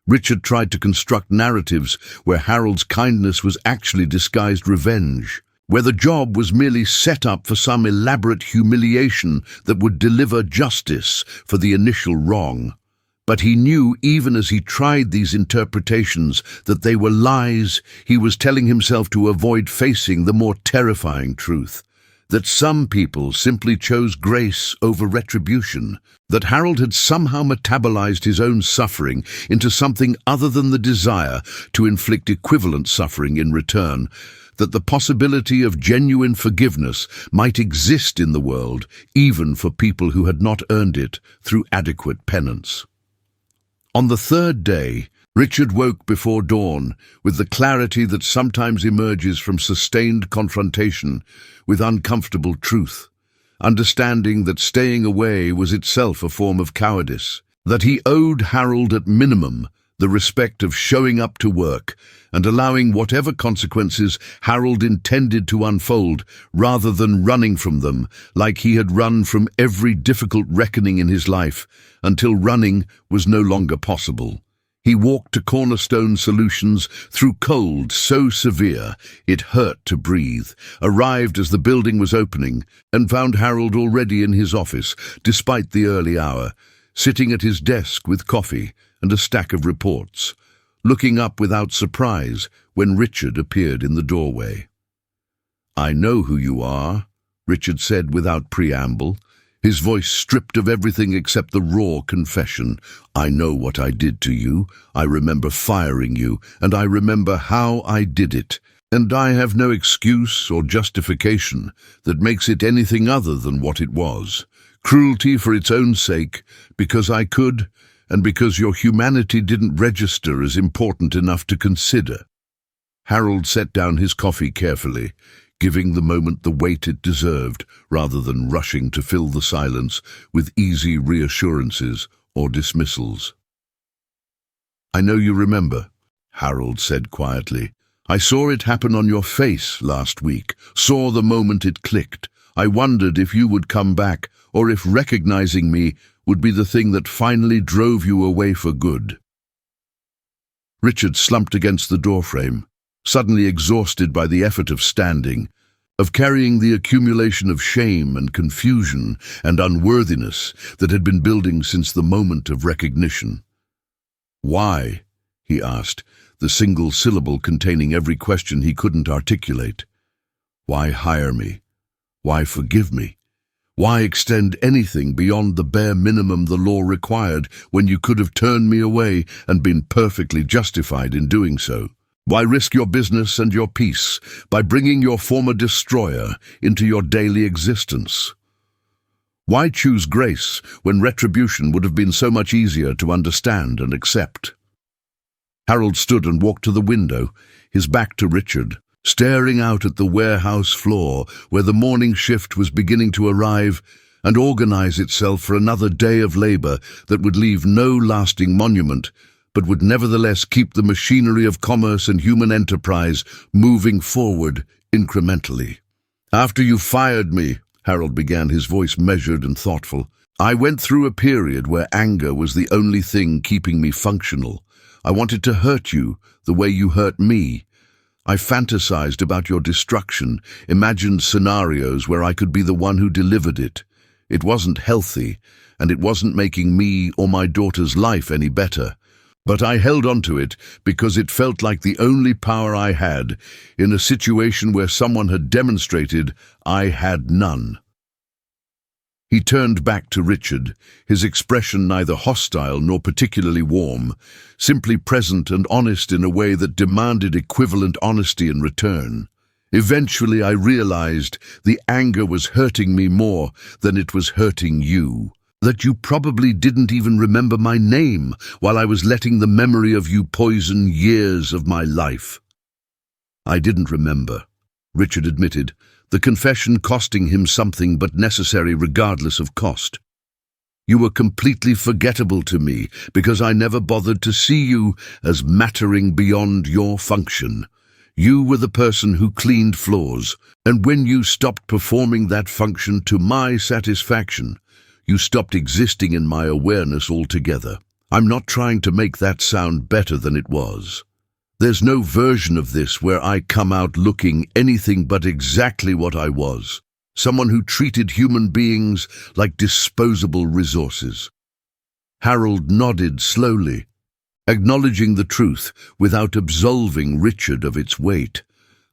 Richard tried to construct narratives where Harold's kindness was actually disguised revenge, where the job was merely set up for some elaborate humiliation that would deliver justice for the initial wrong. But he knew, even as he tried these interpretations, that they were lies he was telling himself to avoid facing the more terrifying truth, that some people simply chose grace over retribution, that Harold had somehow metabolized his own suffering into something other than the desire to inflict equivalent suffering in return, that the possibility of genuine forgiveness might exist in the world, even for people who had not earned it through adequate penance. On the third day, Richard woke before dawn with the clarity that sometimes emerges from sustained confrontation with uncomfortable truth, understanding that staying away was itself a form of cowardice, that he owed Harold at minimum the respect of showing up to work and allowing whatever consequences Harold intended to unfold rather than running from them like he had run from every difficult reckoning in his life until running was no longer possible. He walked to Cornerstone Solutions through cold so severe it hurt to breathe, arrived as the building was opening, and found Harold already in his office, despite the early hour, sitting at his desk with coffee and a stack of reports, looking up without surprise when Richard appeared in the doorway. "I know who you are," Richard said without preamble, his voice stripped of everything except the raw confession. "I know what I did to you. I remember firing you, and I remember how I did it. And I have no excuse or justification that makes it anything other than what it was. Cruelty for its own sake, because I could, and because your humanity didn't register as important enough to consider. Harold set down his coffee carefully, giving the moment the weight it deserved, rather than rushing to fill the silence with easy reassurances or dismissals. "I know you remember," Harold said quietly. "I saw it happen on your face last week, saw the moment it clicked. I wondered if you would come back, or if recognizing me would be the thing that finally drove you away for good." Richard slumped against the doorframe, suddenly exhausted by the effort of standing, of carrying the accumulation of shame and confusion and unworthiness that had been building since the moment of recognition. "Why?" he asked, the single syllable containing every question he couldn't articulate. "Why hire me? Why forgive me? Why extend anything beyond the bare minimum the law required when you could have turned me away and been perfectly justified in doing so? Why risk your business and your peace by bringing your former destroyer into your daily existence? Why choose grace when retribution would have been so much easier to understand and accept?" Harold stood and walked to the window, his back to Richard, staring out at the warehouse floor where the morning shift was beginning to arrive and organize itself for another day of labor that would leave no lasting monument, but would nevertheless keep the machinery of commerce and human enterprise moving forward incrementally. "After you fired me," Harold began, his voice measured and thoughtful, "I went through a period where anger was the only thing keeping me functional. I wanted to hurt you the way you hurt me. I fantasized about your destruction, imagined scenarios where I could be the one who delivered it. It wasn't healthy, and it wasn't making me or my daughter's life any better. But I held on to it because it felt like the only power I had in a situation where someone had demonstrated I had none." He turned back to Richard, his expression neither hostile nor particularly warm, simply present and honest in a way that demanded equivalent honesty in return. "Eventually I realized the anger was hurting me more than it was hurting you. That you probably didn't even remember my name while I was letting the memory of you poison years of my life." "I didn't remember," Richard admitted, the confession costing him something but necessary regardless of cost. "You were completely forgettable to me because I never bothered to see you as mattering beyond your function. You were the person who cleaned floors, and when you stopped performing that function to my satisfaction, you stopped existing in my awareness altogether. I'm not trying to make that sound better than it was. There's no version of this where I come out looking anything but exactly what I was, someone who treated human beings like disposable resources." Harold nodded slowly, acknowledging the truth without absolving Richard of its weight.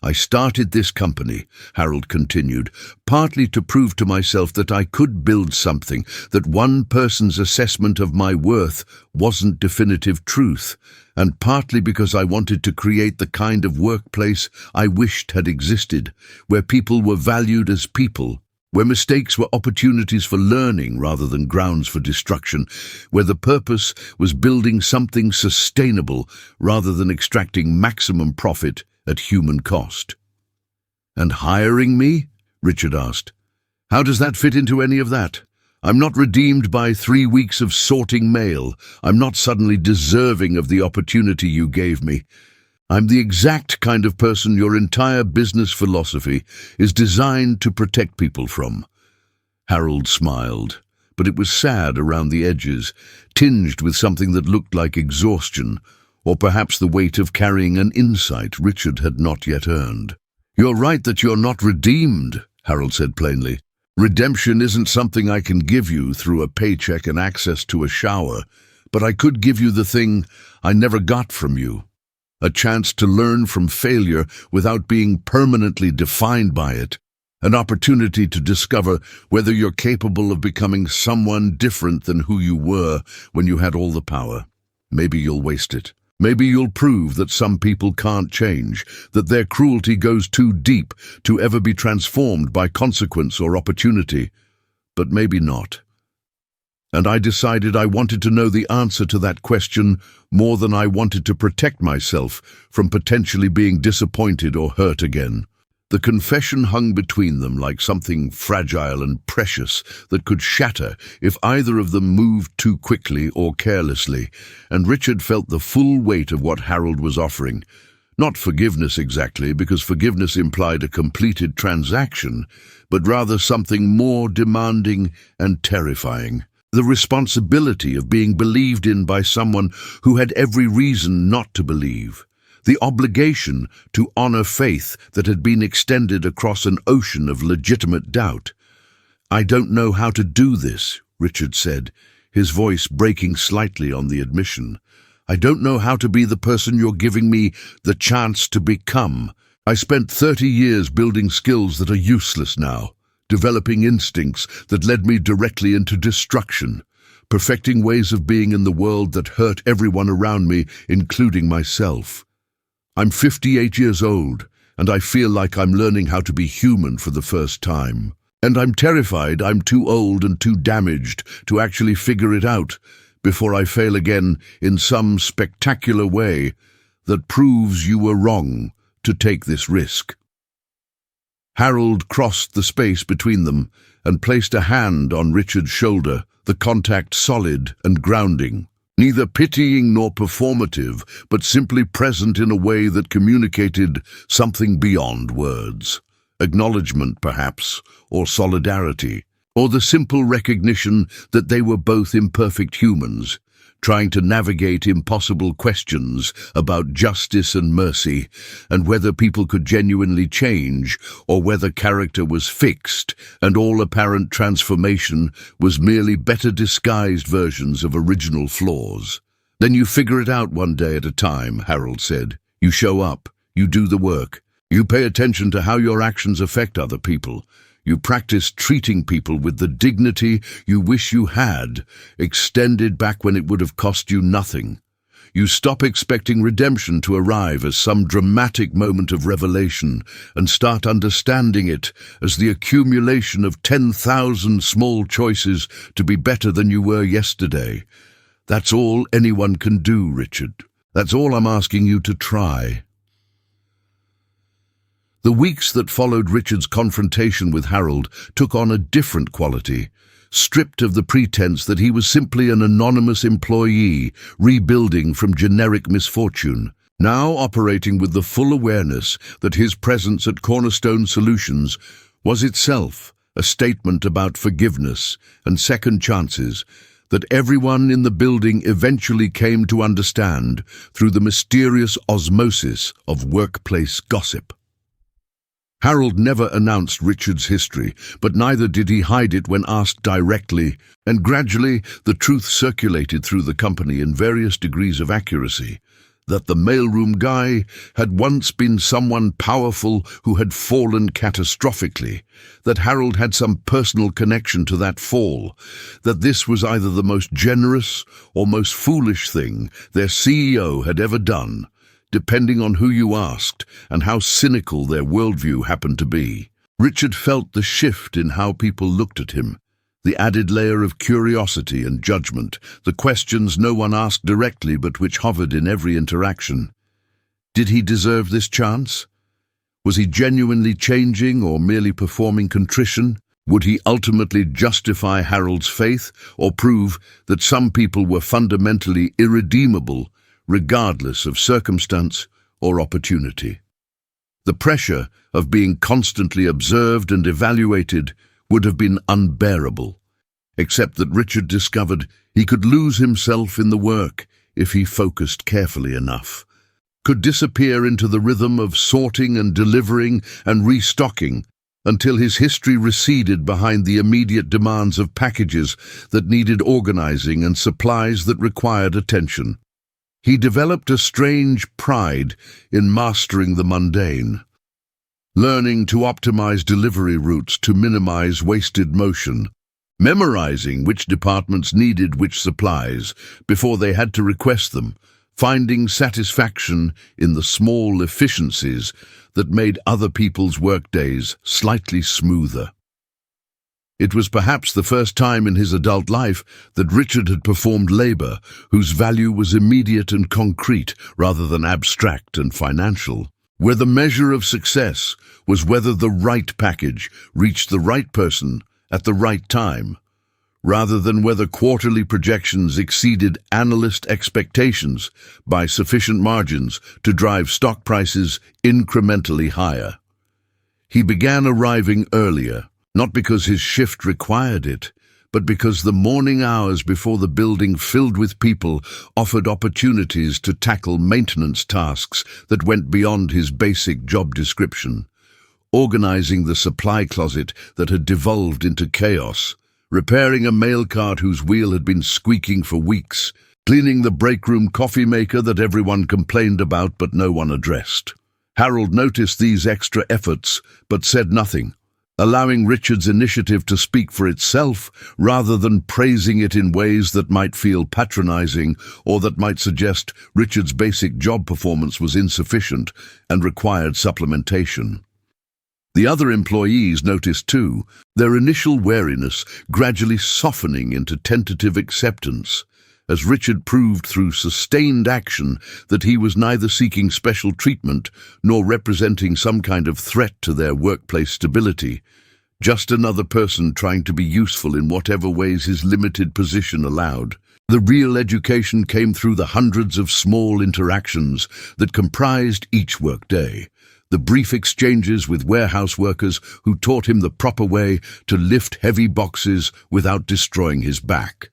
"I started this company," Harold continued, "partly to prove to myself that I could build something, that one person's assessment of my worth wasn't definitive truth, and partly because I wanted to create the kind of workplace I wished had existed, where people were valued as people, where mistakes were opportunities for learning rather than grounds for destruction, where the purpose was building something sustainable rather than extracting maximum profit at human cost." "And hiring me?" Richard asked. "How does that fit into any of that? I'm not redeemed by 3 weeks of sorting mail. I'm not suddenly deserving of the opportunity you gave me. I'm the exact kind of person your entire business philosophy is designed to protect people from." Harold smiled, but it was sad around the edges, tinged with something that looked like exhaustion, or perhaps the weight of carrying an insight Richard had not yet earned. "You're right that you're not redeemed," Harold said plainly. "Redemption isn't something I can give you through a paycheck and access to a shower, but I could give you the thing I never got from you. A chance to learn from failure without being permanently defined by it. An opportunity to discover whether you're capable of becoming someone different than who you were when you had all the power. Maybe you'll waste it. Maybe you'll prove that some people can't change, that their cruelty goes too deep to ever be transformed by consequence or opportunity. But maybe not. And I decided I wanted to know the answer to that question more than I wanted to protect myself from potentially being disappointed or hurt again. The confession hung between them like something fragile and precious that could shatter if either of them moved too quickly or carelessly, and Richard felt the full weight of what Harold was offering. Not forgiveness exactly, because forgiveness implied a completed transaction, but rather something more demanding and terrifying. The responsibility of being believed in by someone who had every reason not to believe. The obligation to honor faith that had been extended across an ocean of legitimate doubt. "I don't know how to do this," Richard said, his voice breaking slightly on the admission. "I don't know how to be the person you're giving me the chance to become. I spent 30 years building skills that are useless now, developing instincts that led me directly into destruction, perfecting ways of being in the world that hurt everyone around me, including myself. I'm 58 years old, and I feel like I'm learning how to be human for the first time. And I'm terrified I'm too old and too damaged to actually figure it out before I fail again in some spectacular way that proves you were wrong to take this risk." Harold crossed the space between them and placed a hand on Richard's shoulder, the contact solid and grounding. Neither pitying nor performative, but simply present in a way that communicated something beyond words. Acknowledgement, perhaps, or solidarity, or the simple recognition that they were both imperfect humans, trying to navigate impossible questions about justice and mercy, and whether people could genuinely change, or whether character was fixed, and all apparent transformation was merely better disguised versions of original flaws. "Then you figure it out one day at a time," Harold said. "You show up, you do the work, you pay attention to how your actions affect other people. You practice treating people with the dignity you wish you had, extended back when it would have cost you nothing. You stop expecting redemption to arrive as some dramatic moment of revelation and start understanding it as the accumulation of 10,000 small choices to be better than you were yesterday. That's all anyone can do, Richard. That's all I'm asking you to try." The weeks that followed Richard's confrontation with Harold took on a different quality, stripped of the pretense that he was simply an anonymous employee rebuilding from generic misfortune, now operating with the full awareness that his presence at Cornerstone Solutions was itself a statement about forgiveness and second chances that everyone in the building eventually came to understand through the mysterious osmosis of workplace gossip. Harold never announced Richard's history, but neither did he hide it when asked directly, and gradually the truth circulated through the company in various degrees of accuracy, that the mailroom guy had once been someone powerful who had fallen catastrophically, that Harold had some personal connection to that fall, that this was either the most generous or most foolish thing their CEO had ever done, depending on who you asked and how cynical their worldview happened to be. Richard felt the shift in how people looked at him, the added layer of curiosity and judgment, the questions no one asked directly but which hovered in every interaction. Did he deserve this chance? Was he genuinely changing or merely performing contrition? Would he ultimately justify Harold's faith or prove that some people were fundamentally irredeemable regardless of circumstance or opportunity? The pressure of being constantly observed and evaluated would have been unbearable, except that Richard discovered he could lose himself in the work if he focused carefully enough, could disappear into the rhythm of sorting and delivering and restocking until his history receded behind the immediate demands of packages that needed organizing and supplies that required attention. He developed a strange pride in mastering the mundane, learning to optimize delivery routes to minimize wasted motion, memorizing which departments needed which supplies before they had to request them, finding satisfaction in the small efficiencies that made other people's workdays slightly smoother. It was perhaps the first time in his adult life that Richard had performed labor whose value was immediate and concrete rather than abstract and financial, where the measure of success was whether the right package reached the right person at the right time, rather than whether quarterly projections exceeded analyst expectations by sufficient margins to drive stock prices incrementally higher. He began arriving earlier, not because his shift required it, but because the morning hours before the building filled with people offered opportunities to tackle maintenance tasks that went beyond his basic job description. Organizing the supply closet that had devolved into chaos, repairing a mail cart whose wheel had been squeaking for weeks, cleaning the break-room coffee maker that everyone complained about but no one addressed. Harold noticed these extra efforts but said nothing, allowing Richard's initiative to speak for itself rather than praising it in ways that might feel patronizing or that might suggest Richard's basic job performance was insufficient and required supplementation. The other employees noticed too, their initial wariness gradually softening into tentative acceptance, as Richard proved through sustained action that he was neither seeking special treatment nor representing some kind of threat to their workplace stability, just another person trying to be useful in whatever ways his limited position allowed. The real education came through the hundreds of small interactions that comprised each workday. The brief exchanges with warehouse workers who taught him the proper way to lift heavy boxes without destroying his back.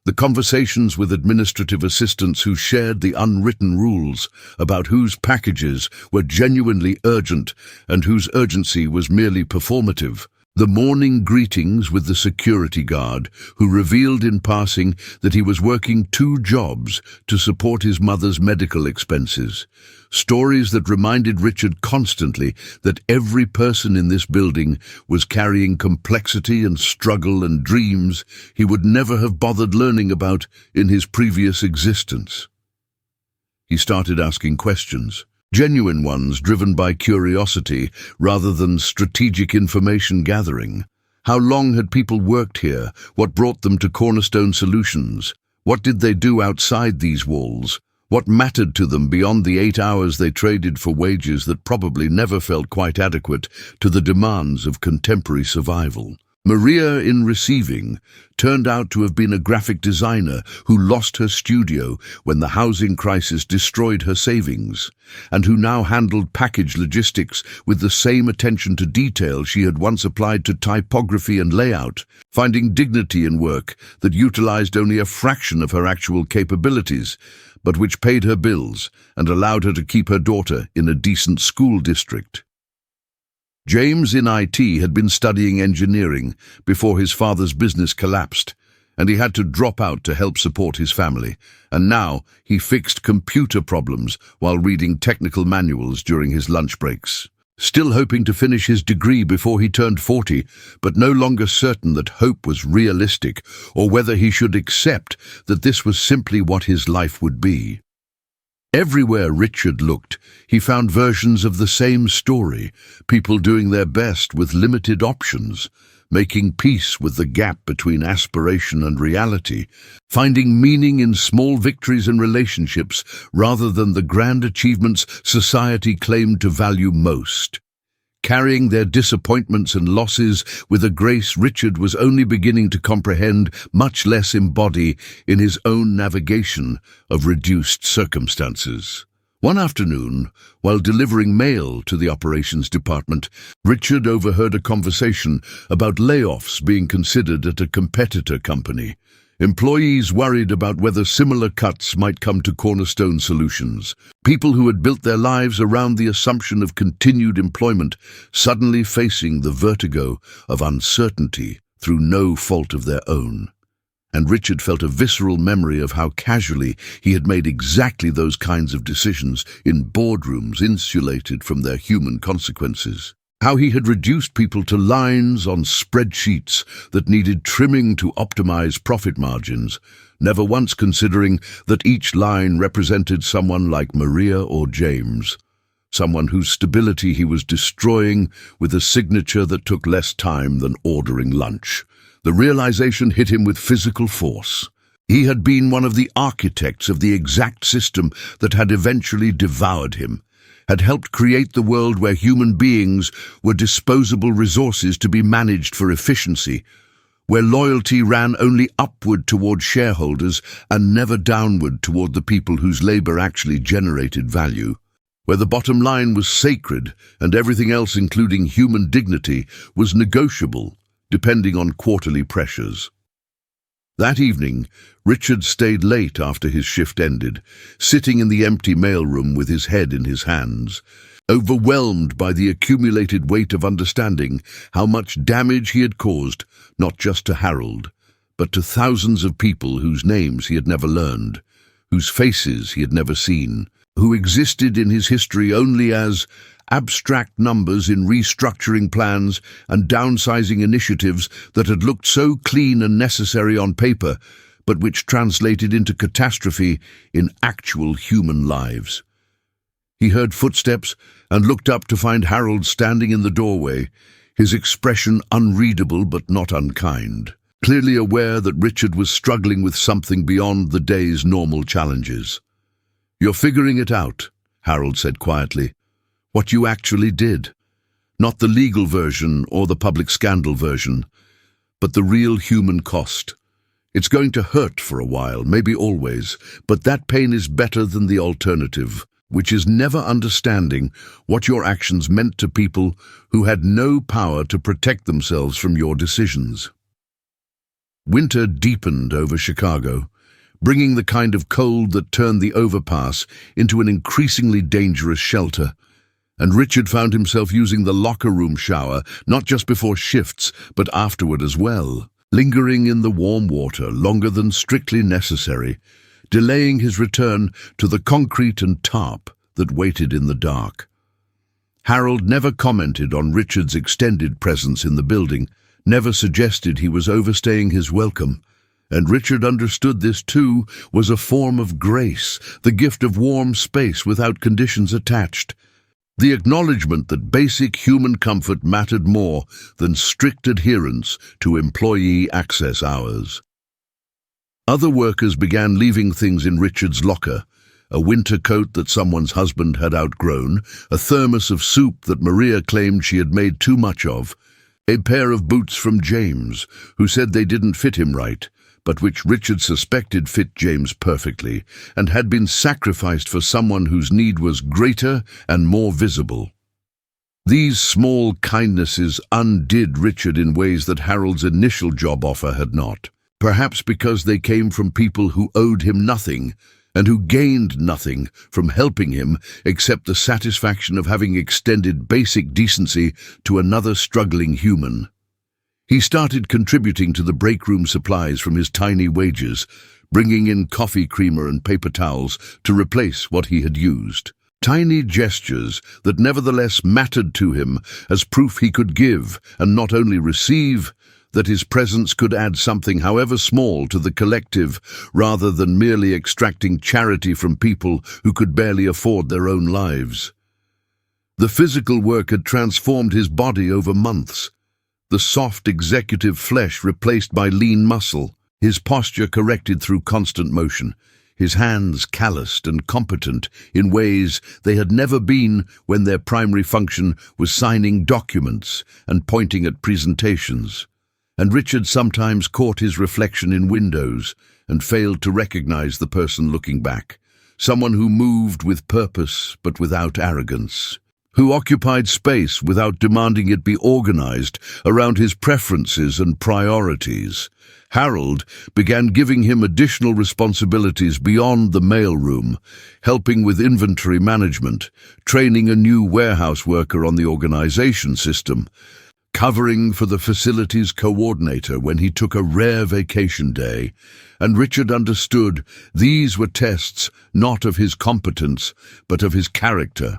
The conversations with administrative assistants who shared the unwritten rules about whose packages were genuinely urgent and whose urgency was merely performative. The morning greetings with the security guard who revealed in passing that he was working 2 jobs to support his mother's medical expenses. Stories that reminded Richard constantly that every person in this building was carrying complexity and struggle and dreams he would never have bothered learning about in his previous existence. He started asking questions, genuine ones driven by curiosity rather than strategic information gathering. How long had people worked here? What brought them to Cornerstone Solutions? What did they do outside these walls? What mattered to them beyond the 8 hours they traded for wages that probably never felt quite adequate to the demands of contemporary survival? Maria, in receiving, turned out to have been a graphic designer who lost her studio when the housing crisis destroyed her savings, and who now handled package logistics with the same attention to detail she had once applied to typography and layout, finding dignity in work that utilized only a fraction of her actual capabilities, but which paid her bills and allowed her to keep her daughter in a decent school district. James in IT had been studying engineering before his father's business collapsed, and he had to drop out to help support his family, and now he fixed computer problems while reading technical manuals during his lunch breaks. Still hoping to finish his degree before he turned 40, but no longer certain that hope was realistic or whether he should accept that this was simply what his life would be. Everywhere Richard looked, he found versions of the same story, people doing their best with limited options, making peace with the gap between aspiration and reality, finding meaning in small victories and relationships rather than the grand achievements society claimed to value most. Carrying their disappointments and losses with a grace Richard was only beginning to comprehend, much less embody, in his own navigation of reduced circumstances. One afternoon, while delivering mail to the operations department, Richard overheard a conversation about layoffs being considered at a competitor company. Employees worried about whether similar cuts might come to Cornerstone Solutions. People who had built their lives around the assumption of continued employment suddenly facing the vertigo of uncertainty through no fault of their own. And Richard felt a visceral memory of how casually he had made exactly those kinds of decisions in boardrooms insulated from their human consequences. How he had reduced people to lines on spreadsheets that needed trimming to optimize profit margins, never once considering that each line represented someone like Maria or James, someone whose stability he was destroying with a signature that took less time than ordering lunch. The realization hit him with physical force. He had been one of the architects of the exact system that had eventually devoured him, had helped create the world where human beings were disposable resources to be managed for efficiency, where loyalty ran only upward toward shareholders and never downward toward the people whose labor actually generated value, where the bottom line was sacred and everything else, including human dignity, was negotiable, depending on quarterly pressures. That evening, Richard stayed late after his shift ended, sitting in the empty mailroom with his head in his hands, overwhelmed by the accumulated weight of understanding how much damage he had caused, not just to Harold, but to thousands of people whose names he had never learned, whose faces he had never seen, who existed in his history only as abstract numbers in restructuring plans and downsizing initiatives that had looked so clean and necessary on paper, but which translated into catastrophe in actual human lives. He heard footsteps and looked up to find Harold standing in the doorway, his expression unreadable but not unkind, clearly aware that Richard was struggling with something beyond the day's normal challenges. "You're figuring it out," Harold said quietly. "What you actually did. Not the legal version or the public scandal version, but the real human cost. It's going to hurt for a while, maybe always, but that pain is better than the alternative, which is never understanding what your actions meant to people who had no power to protect themselves from your decisions." Winter deepened over Chicago, bringing the kind of cold that turned the overpass into an increasingly dangerous shelter, and Richard found himself using the locker room shower not just before shifts, but afterward as well, lingering in the warm water longer than strictly necessary, delaying his return to the concrete and tarp that waited in the dark. Harold never commented on Richard's extended presence in the building, never suggested he was overstaying his welcome, and Richard understood this too was a form of grace, the gift of warm space without conditions attached, the acknowledgement that basic human comfort mattered more than strict adherence to employee access hours. Other workers began leaving things in Richard's locker: a winter coat that someone's husband had outgrown, a thermos of soup that Maria claimed she had made too much of, a pair of boots from James, who said they didn't fit him right, but which Richard suspected fit James perfectly, and had been sacrificed for someone whose need was greater and more visible. These small kindnesses undid Richard in ways that Harold's initial job offer had not, perhaps because they came from people who owed him nothing, and who gained nothing from helping him except the satisfaction of having extended basic decency to another struggling human. He started contributing to the break room supplies from his tiny wages, bringing in coffee creamer and paper towels to replace what he had used. Tiny gestures that nevertheless mattered to him as proof he could give and not only receive, that his presence could add something however small to the collective rather than merely extracting charity from people who could barely afford their own lives. The physical work had transformed his body over months. The soft executive flesh replaced by lean muscle, his posture corrected through constant motion, his hands calloused and competent in ways they had never been when their primary function was signing documents and pointing at presentations. And Richard sometimes caught his reflection in windows and failed to recognize the person looking back, someone who moved with purpose but without arrogance, who occupied space without demanding it be organized around his preferences and priorities. Harold began giving him additional responsibilities beyond the mailroom, helping with inventory management, training a new warehouse worker on the organization system, covering for the facilities coordinator when he took a rare vacation day, and Richard understood these were tests not of his competence but of his character.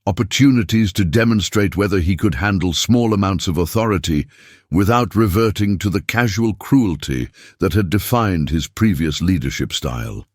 opportunities to demonstrate whether he could handle small amounts of authority without reverting to the casual cruelty that had defined his previous leadership style.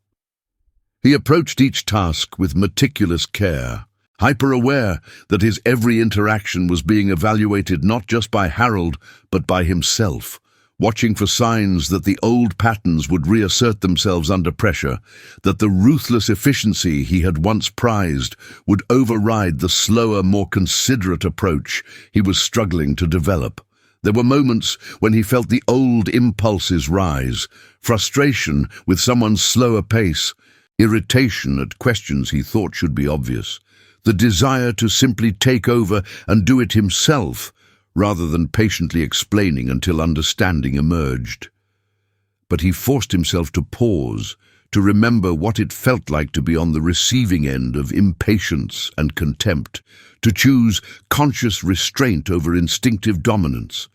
He approached each task with meticulous care, hyper-aware that his every interaction was being evaluated not just by Harold, but by himself, watching for signs that the old patterns would reassert themselves under pressure, that the ruthless efficiency he had once prized would override the slower, more considerate approach he was struggling to develop. There were moments when he felt the old impulses rise, frustration with someone's slower pace, irritation at questions he thought should be obvious, the desire to simply take over and do it himself, rather than patiently explaining until understanding emerged. But he forced himself to pause, to remember what it felt like to be on the receiving end of impatience and contempt, to choose conscious restraint over instinctive dominance.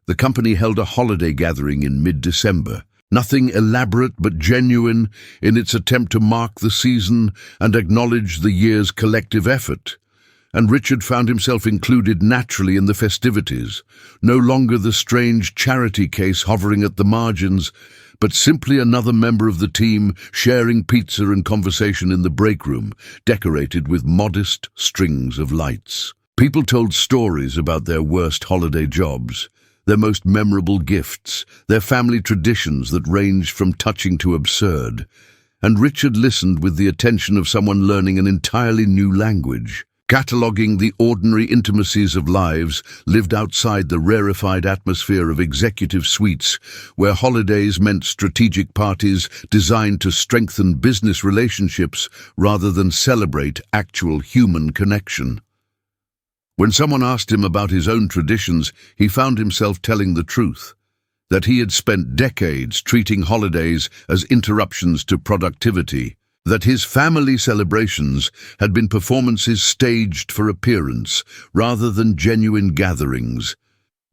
The company held a holiday gathering in mid-December, nothing elaborate but genuine in its attempt to mark the season and acknowledge the year's collective effort. And Richard found himself included naturally in the festivities, no longer the strange charity case hovering at the margins, but simply another member of the team sharing pizza and conversation in the break room, decorated with modest strings of lights. People told stories about their worst holiday jobs, their most memorable gifts, their family traditions that ranged from touching to absurd. And Richard listened with the attention of someone learning an entirely new language, cataloguing the ordinary intimacies of lives lived outside the rarefied atmosphere of executive suites, where holidays meant strategic parties designed to strengthen business relationships rather than celebrate actual human connection. When someone asked him about his own traditions, he found himself telling the truth, that he had spent decades treating holidays as interruptions to productivity, that his family celebrations had been performances staged for appearance rather than genuine gatherings,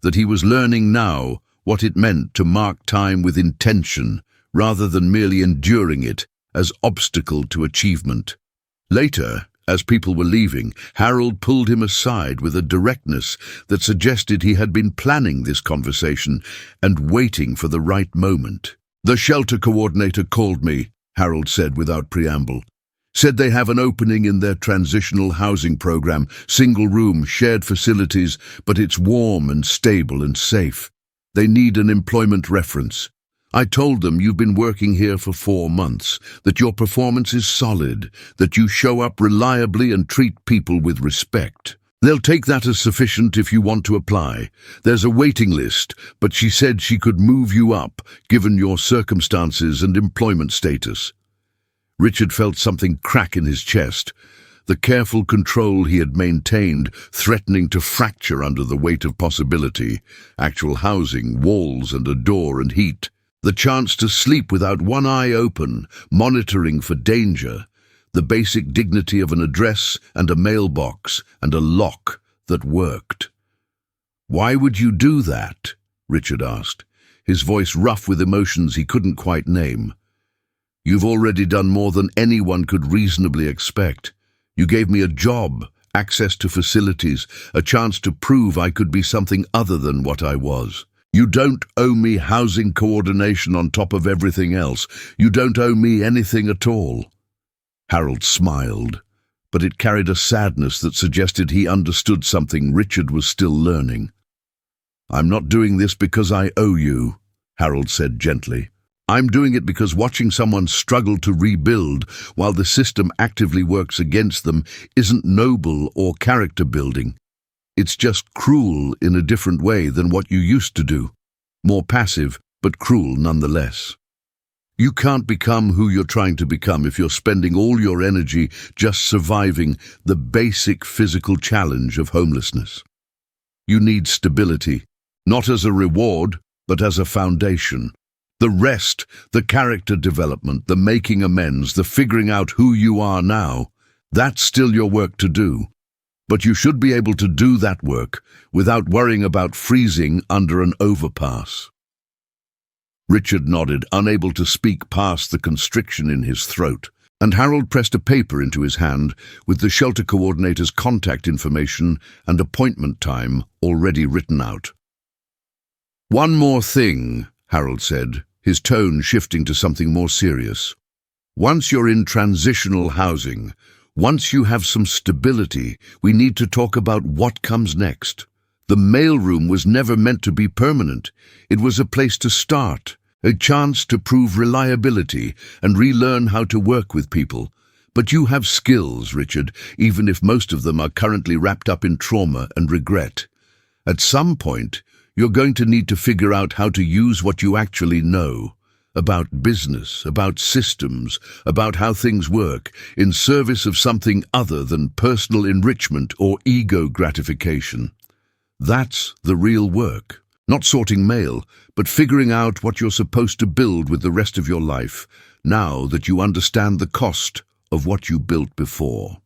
that he was learning now what it meant to mark time with intention rather than merely enduring it as obstacle to achievement. Later, as people were leaving, Harold pulled him aside with a directness that suggested he had been planning this conversation and waiting for the right moment. "The shelter coordinator called me," Harold said without preamble. "Said they have an opening in their transitional housing program, single room, shared facilities, but it's warm and stable and safe. They need an employment reference. I told them you've been working here for 4 months, that your performance is solid, that you show up reliably and treat people with respect. They'll take that as sufficient if you want to apply. There's a waiting list, but she said she could move you up, given your circumstances and employment status." Richard felt something crack in his chest, the careful control he had maintained threatening to fracture under the weight of possibility, actual housing, walls and a door and heat, the chance to sleep without one eye open, monitoring for danger, the basic dignity of an address and a mailbox and a lock that worked. "Why would you do that?" Richard asked, his voice rough with emotions he couldn't quite name. "You've already done more than anyone could reasonably expect. You gave me a job, access to facilities, a chance to prove I could be something other than what I was. You don't owe me housing coordination on top of everything else. You don't owe me anything at all." Harold smiled, but it carried a sadness that suggested he understood something Richard was still learning. "I'm not doing this because I owe you," Harold said gently. "I'm doing it because watching someone struggle to rebuild while the system actively works against them isn't noble or character building. It's just cruel in a different way than what you used to do. More passive, but cruel nonetheless. You can't become who you're trying to become if you're spending all your energy just surviving the basic physical challenge of homelessness. You need stability, not as a reward, but as a foundation. The rest, the character development, the making amends, the figuring out who you are now, that's still your work to do. But you should be able to do that work without worrying about freezing under an overpass." Richard nodded, unable to speak past the constriction in his throat. and Harold pressed a paper into his hand with the shelter coordinator's contact information and appointment time already written out. "One more thing," Harold said, his tone shifting to something more serious. "Once you're in transitional housing, once you have some stability, we need to talk about what comes next. The mailroom was never meant to be permanent. It was a place to start, a chance to prove reliability and relearn how to work with people. But you have skills, Richard, even if most of them are currently wrapped up in trauma and regret. At some point, you're going to need to figure out how to use what you actually know about business, about systems, about how things work, in service of something other than personal enrichment or ego gratification. That's the real work. Not sorting mail, but figuring out what you're supposed to build with the rest of your life, now that you understand the cost of what you built before."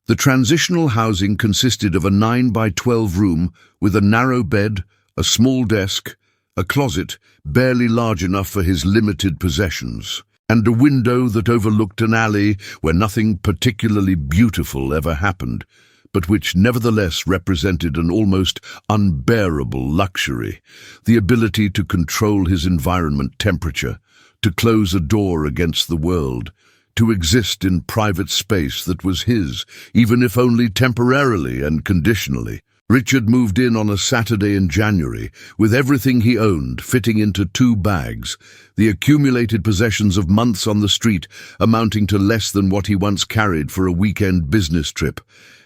The transitional housing consisted of a 9 by 12 room with a narrow bed, a small desk, a closet barely large enough for his limited possessions, and a window that overlooked an alley where nothing particularly beautiful ever happened, but which nevertheless represented an almost unbearable luxury, the ability to control his environment temperature, to close a door against the world, to exist in private space that was his, even if only temporarily and conditionally. Richard moved in on a Saturday in January, with everything he owned fitting into 2 bags, the accumulated possessions of months on the street amounting to less than what he once carried for a weekend business trip,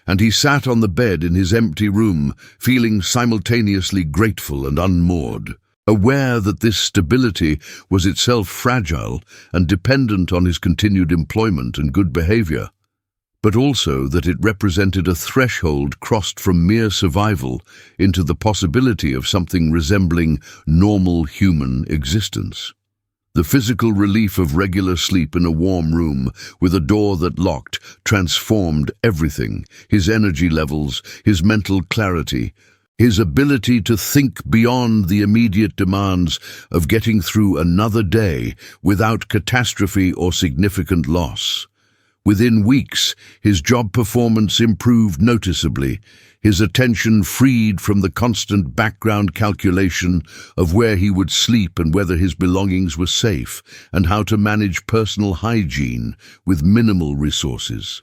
and he sat on the bed in his empty room, feeling simultaneously grateful and unmoored, aware that this stability was itself fragile and dependent on his continued employment and good behavior, but also that it represented a threshold crossed from mere survival into the possibility of something resembling normal human existence. The physical relief of regular sleep in a warm room with a door that locked transformed everything: his energy levels, his mental clarity, his ability to think beyond the immediate demands of getting through another day without catastrophe or significant loss. Within weeks, his job performance improved noticeably, his attention freed from the constant background calculation of where he would sleep and whether his belongings were safe, and how to manage personal hygiene with minimal resources.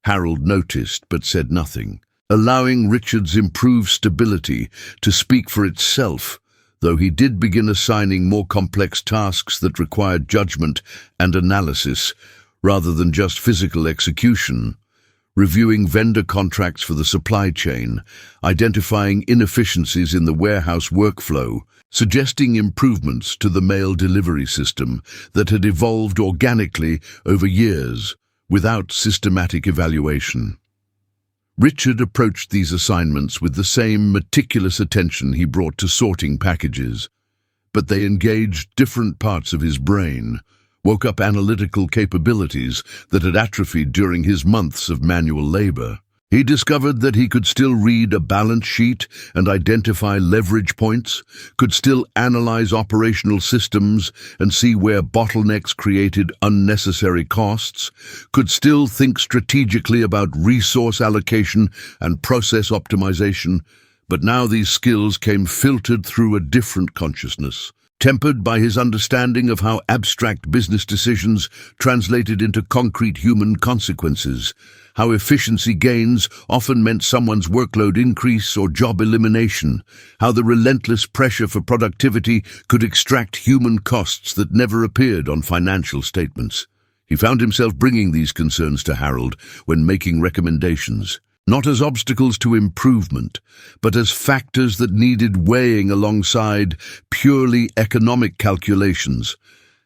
Harold noticed but said nothing, allowing Richard's improved stability to speak for itself, though he did begin assigning more complex tasks that required judgment and analysis, rather than just physical execution, reviewing vendor contracts for the supply chain, identifying inefficiencies in the warehouse workflow, suggesting improvements to the mail delivery system that had evolved organically over years without systematic evaluation. Richard approached these assignments with the same meticulous attention he brought to sorting packages, but they engaged different parts of his brain, woke up analytical capabilities that had atrophied during his months of manual labor. He discovered that he could still read a balance sheet and identify leverage points, could still analyze operational systems and see where bottlenecks created unnecessary costs, could still think strategically about resource allocation and process optimization, but now these skills came filtered through a different consciousness, tempered by his understanding of how abstract business decisions translated into concrete human consequences, how efficiency gains often meant someone's workload increase or job elimination, how the relentless pressure for productivity could extract human costs that never appeared on financial statements. He found himself bringing these concerns to Harold when making recommendations, not as obstacles to improvement, but as factors that needed weighing alongside purely economic calculations.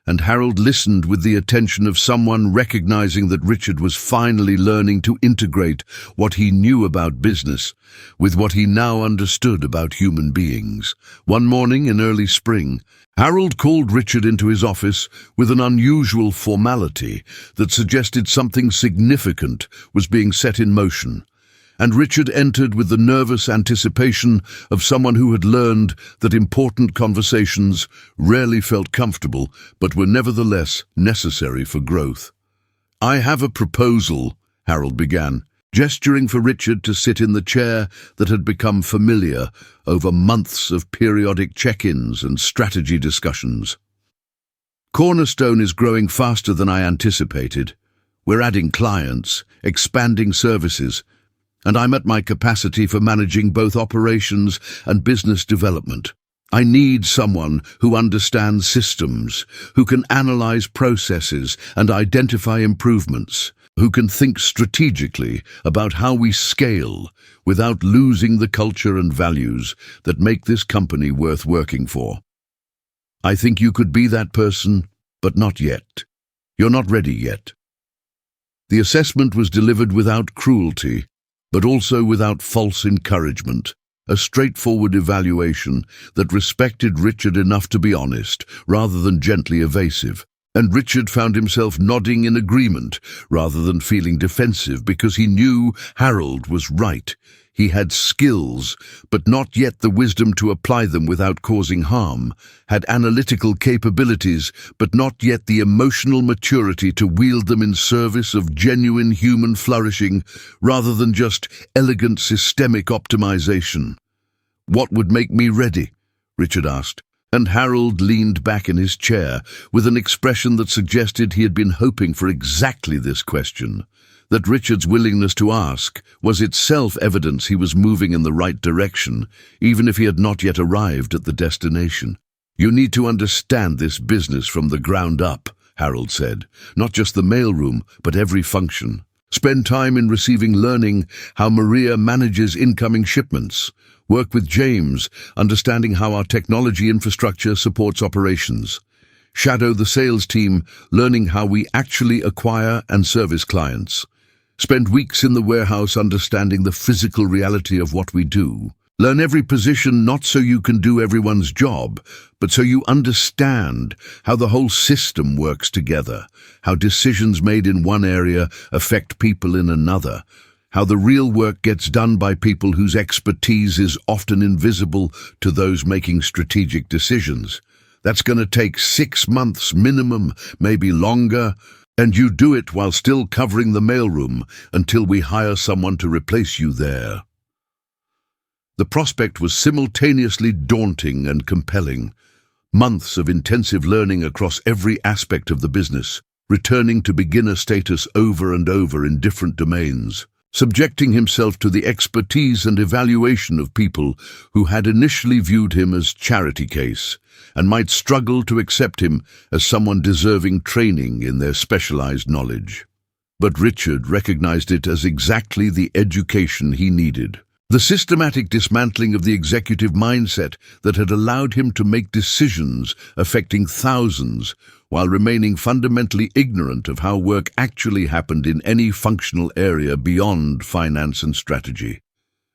And Harold listened with the attention of someone recognizing that Richard was finally learning to integrate what he knew about business with what he now understood about human beings. One morning in early spring, Harold called Richard into his office with an unusual formality that suggested something significant was being set in motion. And Richard entered with the nervous anticipation of someone who had learned that important conversations rarely felt comfortable but were nevertheless necessary for growth. "I have a proposal," Harold began, gesturing for Richard to sit in the chair that had become familiar over months of periodic check-ins and strategy discussions. "Cornerstone is growing faster than I anticipated. We're adding clients, expanding services, and I'm at my capacity for managing both operations and business development. I need someone who understands systems, who can analyze processes and identify improvements, who can think strategically about how we scale without losing the culture and values that make this company worth working for. I think you could be that person, but not yet. You're not ready yet." The assessment was delivered without cruelty, but also without false encouragement, a straightforward evaluation that respected Richard enough to be honest, rather than gently evasive. And Richard found himself nodding in agreement, rather than feeling defensive, because he knew Harold was right. He had skills, but not yet the wisdom to apply them without causing harm, had analytical capabilities, but not yet the emotional maturity to wield them in service of genuine human flourishing, rather than just elegant systemic optimization. "What would make me ready?" Richard asked, and Harold leaned back in his chair with an expression that suggested he had been hoping for exactly this question. That Richard's willingness to ask was itself evidence he was moving in the right direction, even if he had not yet arrived at the destination. "You need to understand this business from the ground up," Harold said. "Not just the mailroom, but every function. Spend time in learning how Maria manages incoming shipments. Work with James, understanding how our technology infrastructure supports operations. Shadow the sales team, learning how we actually acquire and service clients. Spend weeks in the warehouse understanding the physical reality of what we do. Learn every position not so you can do everyone's job, but so you understand how the whole system works together, how decisions made in one area affect people in another, how the real work gets done by people whose expertise is often invisible to those making strategic decisions. That's going to take 6 months minimum, maybe longer, and you do it while still covering the mailroom until we hire someone to replace you there." The prospect was simultaneously daunting and compelling. Months of intensive learning across every aspect of the business, returning to beginner status over and over in different domains, subjecting himself to the expertise and evaluation of people who had initially viewed him as charity case, and might struggle to accept him as someone deserving training in their specialized knowledge. But Richard recognized it as exactly the education he needed. The systematic dismantling of the executive mindset that had allowed him to make decisions affecting thousands while remaining fundamentally ignorant of how work actually happened in any functional area beyond finance and strategy.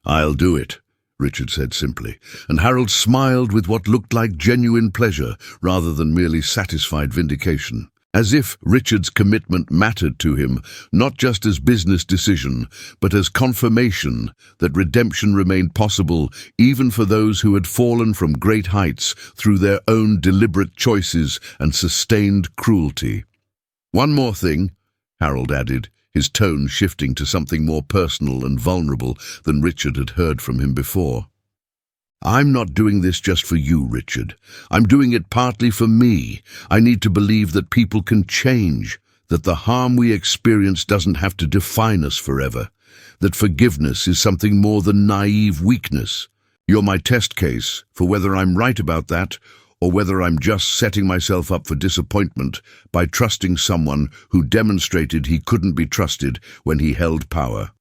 "I'll do it," Richard said simply, and Harold smiled with what looked like genuine pleasure rather than merely satisfied vindication. As if Richard's commitment mattered to him, not just as business decision, but as confirmation that redemption remained possible even for those who had fallen from great heights through their own deliberate choices and sustained cruelty. "One more thing," Harold added, his tone shifting to something more personal and vulnerable than Richard had heard from him before. "I'm not doing this just for you, Richard. I'm doing it partly for me. I need to believe that people can change, that the harm we experience doesn't have to define us forever, that forgiveness is something more than naive weakness. You're my test case for whether I'm right about that or whether I'm just setting myself up for disappointment by trusting someone who demonstrated he couldn't be trusted when he held power.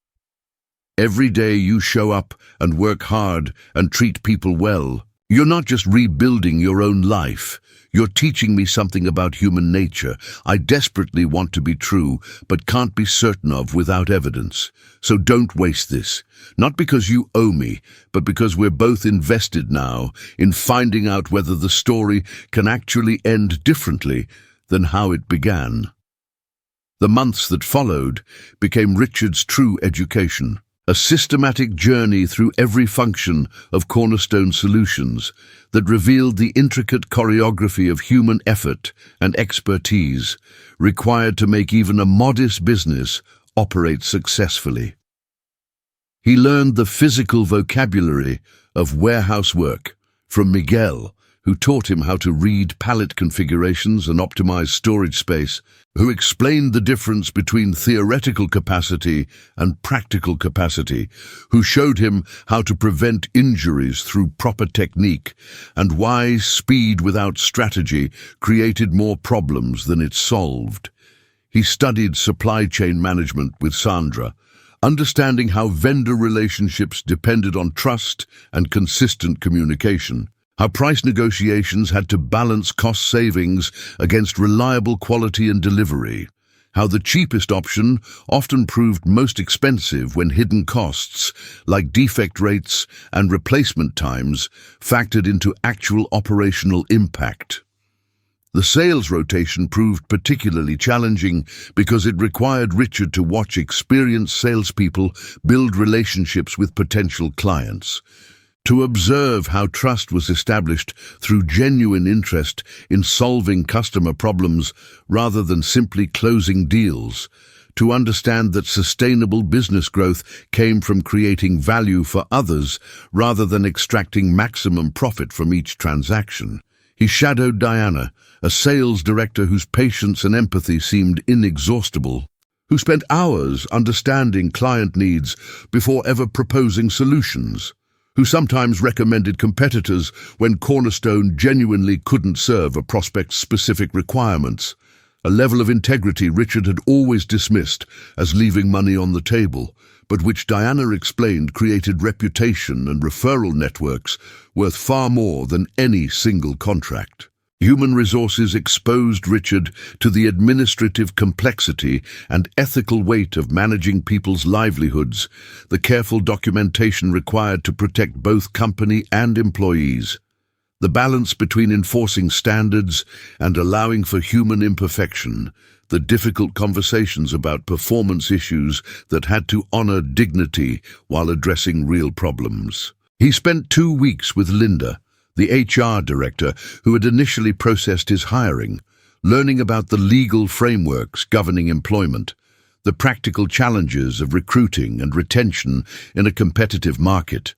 Every day you show up and work hard and treat people well. You're not just rebuilding your own life. You're teaching me something about human nature I desperately want to be true, but can't be certain of without evidence. So don't waste this. Not because you owe me, but because we're both invested now in finding out whether the story can actually end differently than how it began." The months that followed became Richard's true education. A systematic journey through every function of Cornerstone Solutions that revealed the intricate choreography of human effort and expertise required to make even a modest business operate successfully. He learned the physical vocabulary of warehouse work from Miguel, who taught him how to read pallet configurations and optimize storage space, who explained the difference between theoretical capacity and practical capacity, who showed him how to prevent injuries through proper technique, and why speed without strategy created more problems than it solved. He studied supply chain management with Sandra, understanding how vendor relationships depended on trust and consistent communication, how price negotiations had to balance cost savings against reliable quality and delivery, how the cheapest option often proved most expensive when hidden costs, like defect rates and replacement times, factored into actual operational impact. The sales rotation proved particularly challenging because it required Richard to watch experienced salespeople build relationships with potential clients, to observe how trust was established through genuine interest in solving customer problems rather than simply closing deals, to understand that sustainable business growth came from creating value for others rather than extracting maximum profit from each transaction. He shadowed Diana, a sales director whose patience and empathy seemed inexhaustible, who spent hours understanding client needs before ever proposing solutions, who sometimes recommended competitors when Cornerstone genuinely couldn't serve a prospect's specific requirements, a level of integrity Richard had always dismissed as leaving money on the table, but which Diana explained created reputation and referral networks worth far more than any single contract. Human resources exposed Richard to the administrative complexity and ethical weight of managing people's livelihoods, the careful documentation required to protect both company and employees, the balance between enforcing standards and allowing for human imperfection, the difficult conversations about performance issues that had to honor dignity while addressing real problems. He spent 2 weeks with Linda, the HR director who had initially processed his hiring, learning about the legal frameworks governing employment, the practical challenges of recruiting and retention in a competitive market,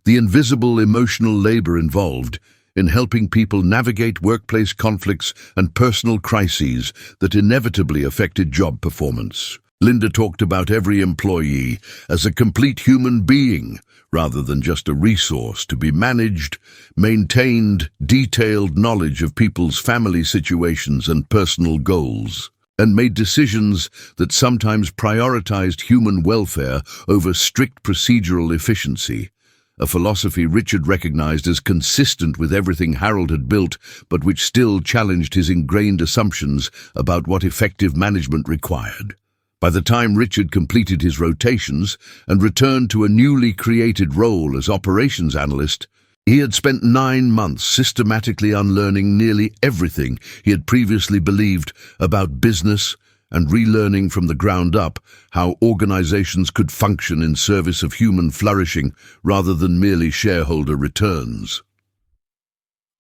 the invisible emotional labor involved in helping people navigate workplace conflicts and personal crises that inevitably affected job performance. Linda talked about every employee as a complete human being, rather than just a resource to be managed, maintained detailed knowledge of people's family situations and personal goals, and made decisions that sometimes prioritized human welfare over strict procedural efficiency, a philosophy Richard recognized as consistent with everything Harold had built, but which still challenged his ingrained assumptions about what effective management required. By the time Richard completed his rotations and returned to a newly created role as operations analyst, he had spent 9 months systematically unlearning nearly everything he had previously believed about business and relearning from the ground up how organizations could function in service of human flourishing rather than merely shareholder returns.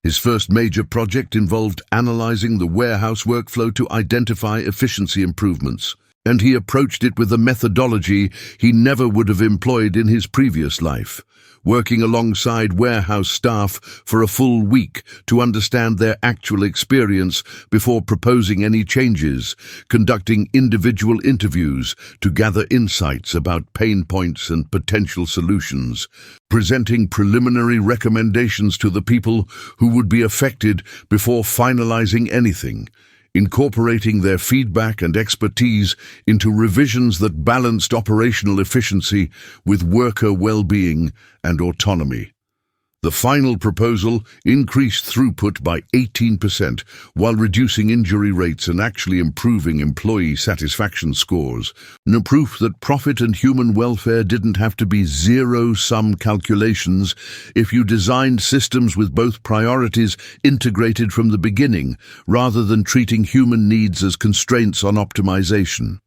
His first major project involved analyzing the warehouse workflow to identify efficiency improvements, and he approached it with a methodology he never would have employed in his previous life, working alongside warehouse staff for a full week to understand their actual experience before proposing any changes, conducting individual interviews to gather insights about pain points and potential solutions, presenting preliminary recommendations to the people who would be affected before finalizing anything, incorporating their feedback and expertise into revisions that balanced operational efficiency with worker well-being and autonomy. The final proposal increased throughput by 18% while reducing injury rates and actually improving employee satisfaction scores, proof that profit and human welfare didn't have to be zero-sum calculations if you designed systems with both priorities integrated from the beginning, rather than treating human needs as constraints on optimization.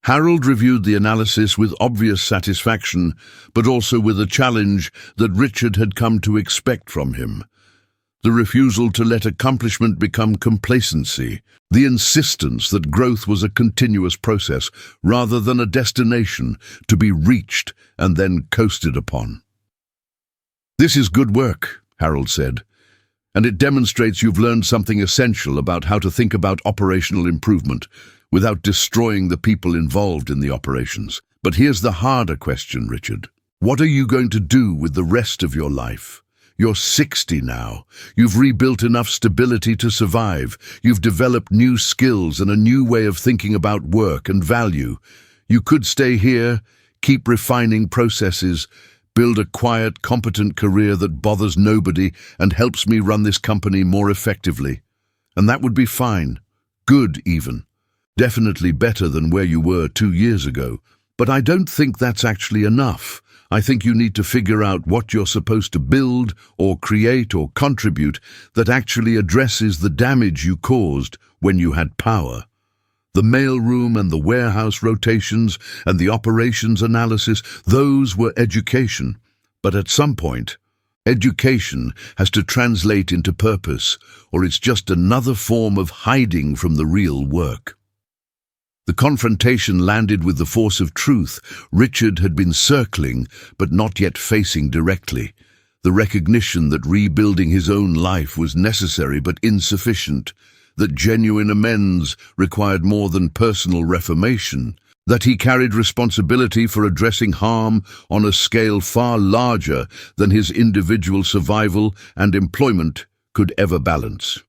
Harold reviewed the analysis with obvious satisfaction, but also with a challenge that Richard had come to expect from him. The refusal to let accomplishment become complacency, the insistence that growth was a continuous process rather than a destination to be reached and then coasted upon. "This is good work," Harold said, "and it demonstrates you've learned something essential about how to think about operational improvement without destroying the people involved in the operations. But here's the harder question, Richard. What are you going to do with the rest of your life? You're 60 now. You've rebuilt enough stability to survive. You've developed new skills and a new way of thinking about work and value. You could stay here, keep refining processes, build a quiet, competent career that bothers nobody and helps me run this company more effectively. And that would be fine. Good, even. Definitely better than where you were 2 years ago. But I don't think that's actually enough. I think you need to figure out what you're supposed to build or create or contribute that actually addresses the damage you caused when you had power. The mailroom and the warehouse rotations and the operations analysis, those were education. But at some point, education has to translate into purpose, or it's just another form of hiding from the real work. The confrontation landed with the force of truth Richard had been circling but not yet facing directly. The recognition that rebuilding his own life was necessary but insufficient, that genuine amends required more than personal reformation, that he carried responsibility for addressing harm on a scale far larger than his individual survival and employment could ever balance.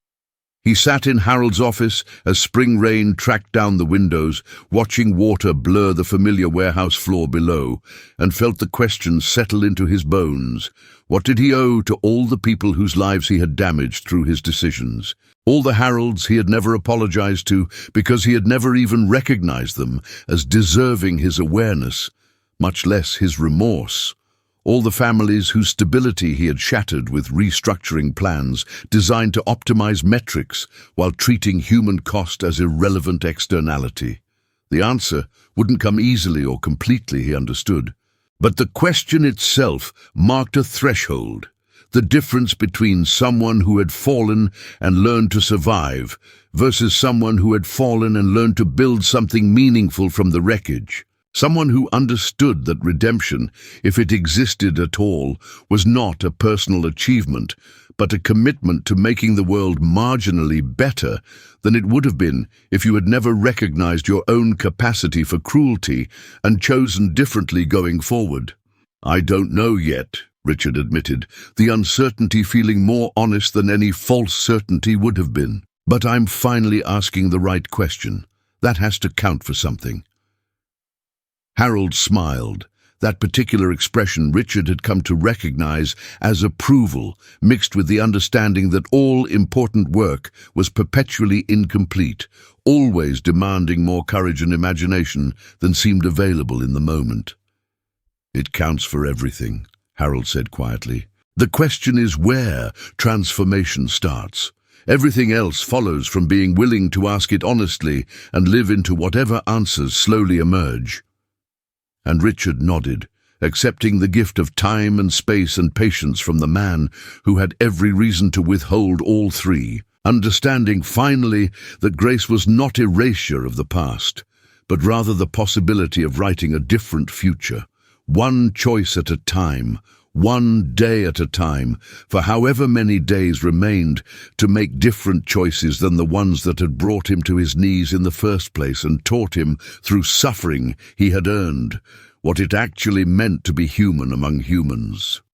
He sat in Harold's office as spring rain tracked down the windows, watching water blur the familiar warehouse floor below, and felt the questions settle into his bones. What did he owe to all the people whose lives he had damaged through his decisions? All the Harolds he had never apologized to because he had never even recognized them as deserving his awareness, much less his remorse. All the families whose stability he had shattered with restructuring plans designed to optimize metrics while treating human cost as irrelevant externality. The answer wouldn't come easily or completely, he understood. But the question itself marked a threshold, the difference between someone who had fallen and learned to survive versus someone who had fallen and learned to build something meaningful from the wreckage. Someone who understood that redemption, if it existed at all, was not a personal achievement, but a commitment to making the world marginally better than it would have been if you had never recognized your own capacity for cruelty and chosen differently going forward. "I don't know yet," Richard admitted, the uncertainty feeling more honest than any false certainty would have been. "But I'm finally asking the right question. That has to count for something." Harold smiled. That particular expression Richard had come to recognize as approval, mixed with the understanding that all important work was perpetually incomplete, always demanding more courage and imagination than seemed available in the moment. "It counts for everything," Harold said quietly. "The question is where transformation starts. Everything else follows from being willing to ask it honestly and live into whatever answers slowly emerge." And Richard nodded, accepting the gift of time and space and patience from the man who had every reason to withhold all three, understanding finally that grace was not erasure of the past, but rather the possibility of writing a different future, one choice at a time, one day at a time, for however many days remained to make different choices than the ones that had brought him to his knees in the first place and taught him, through suffering he had earned, what it actually meant to be human among humans.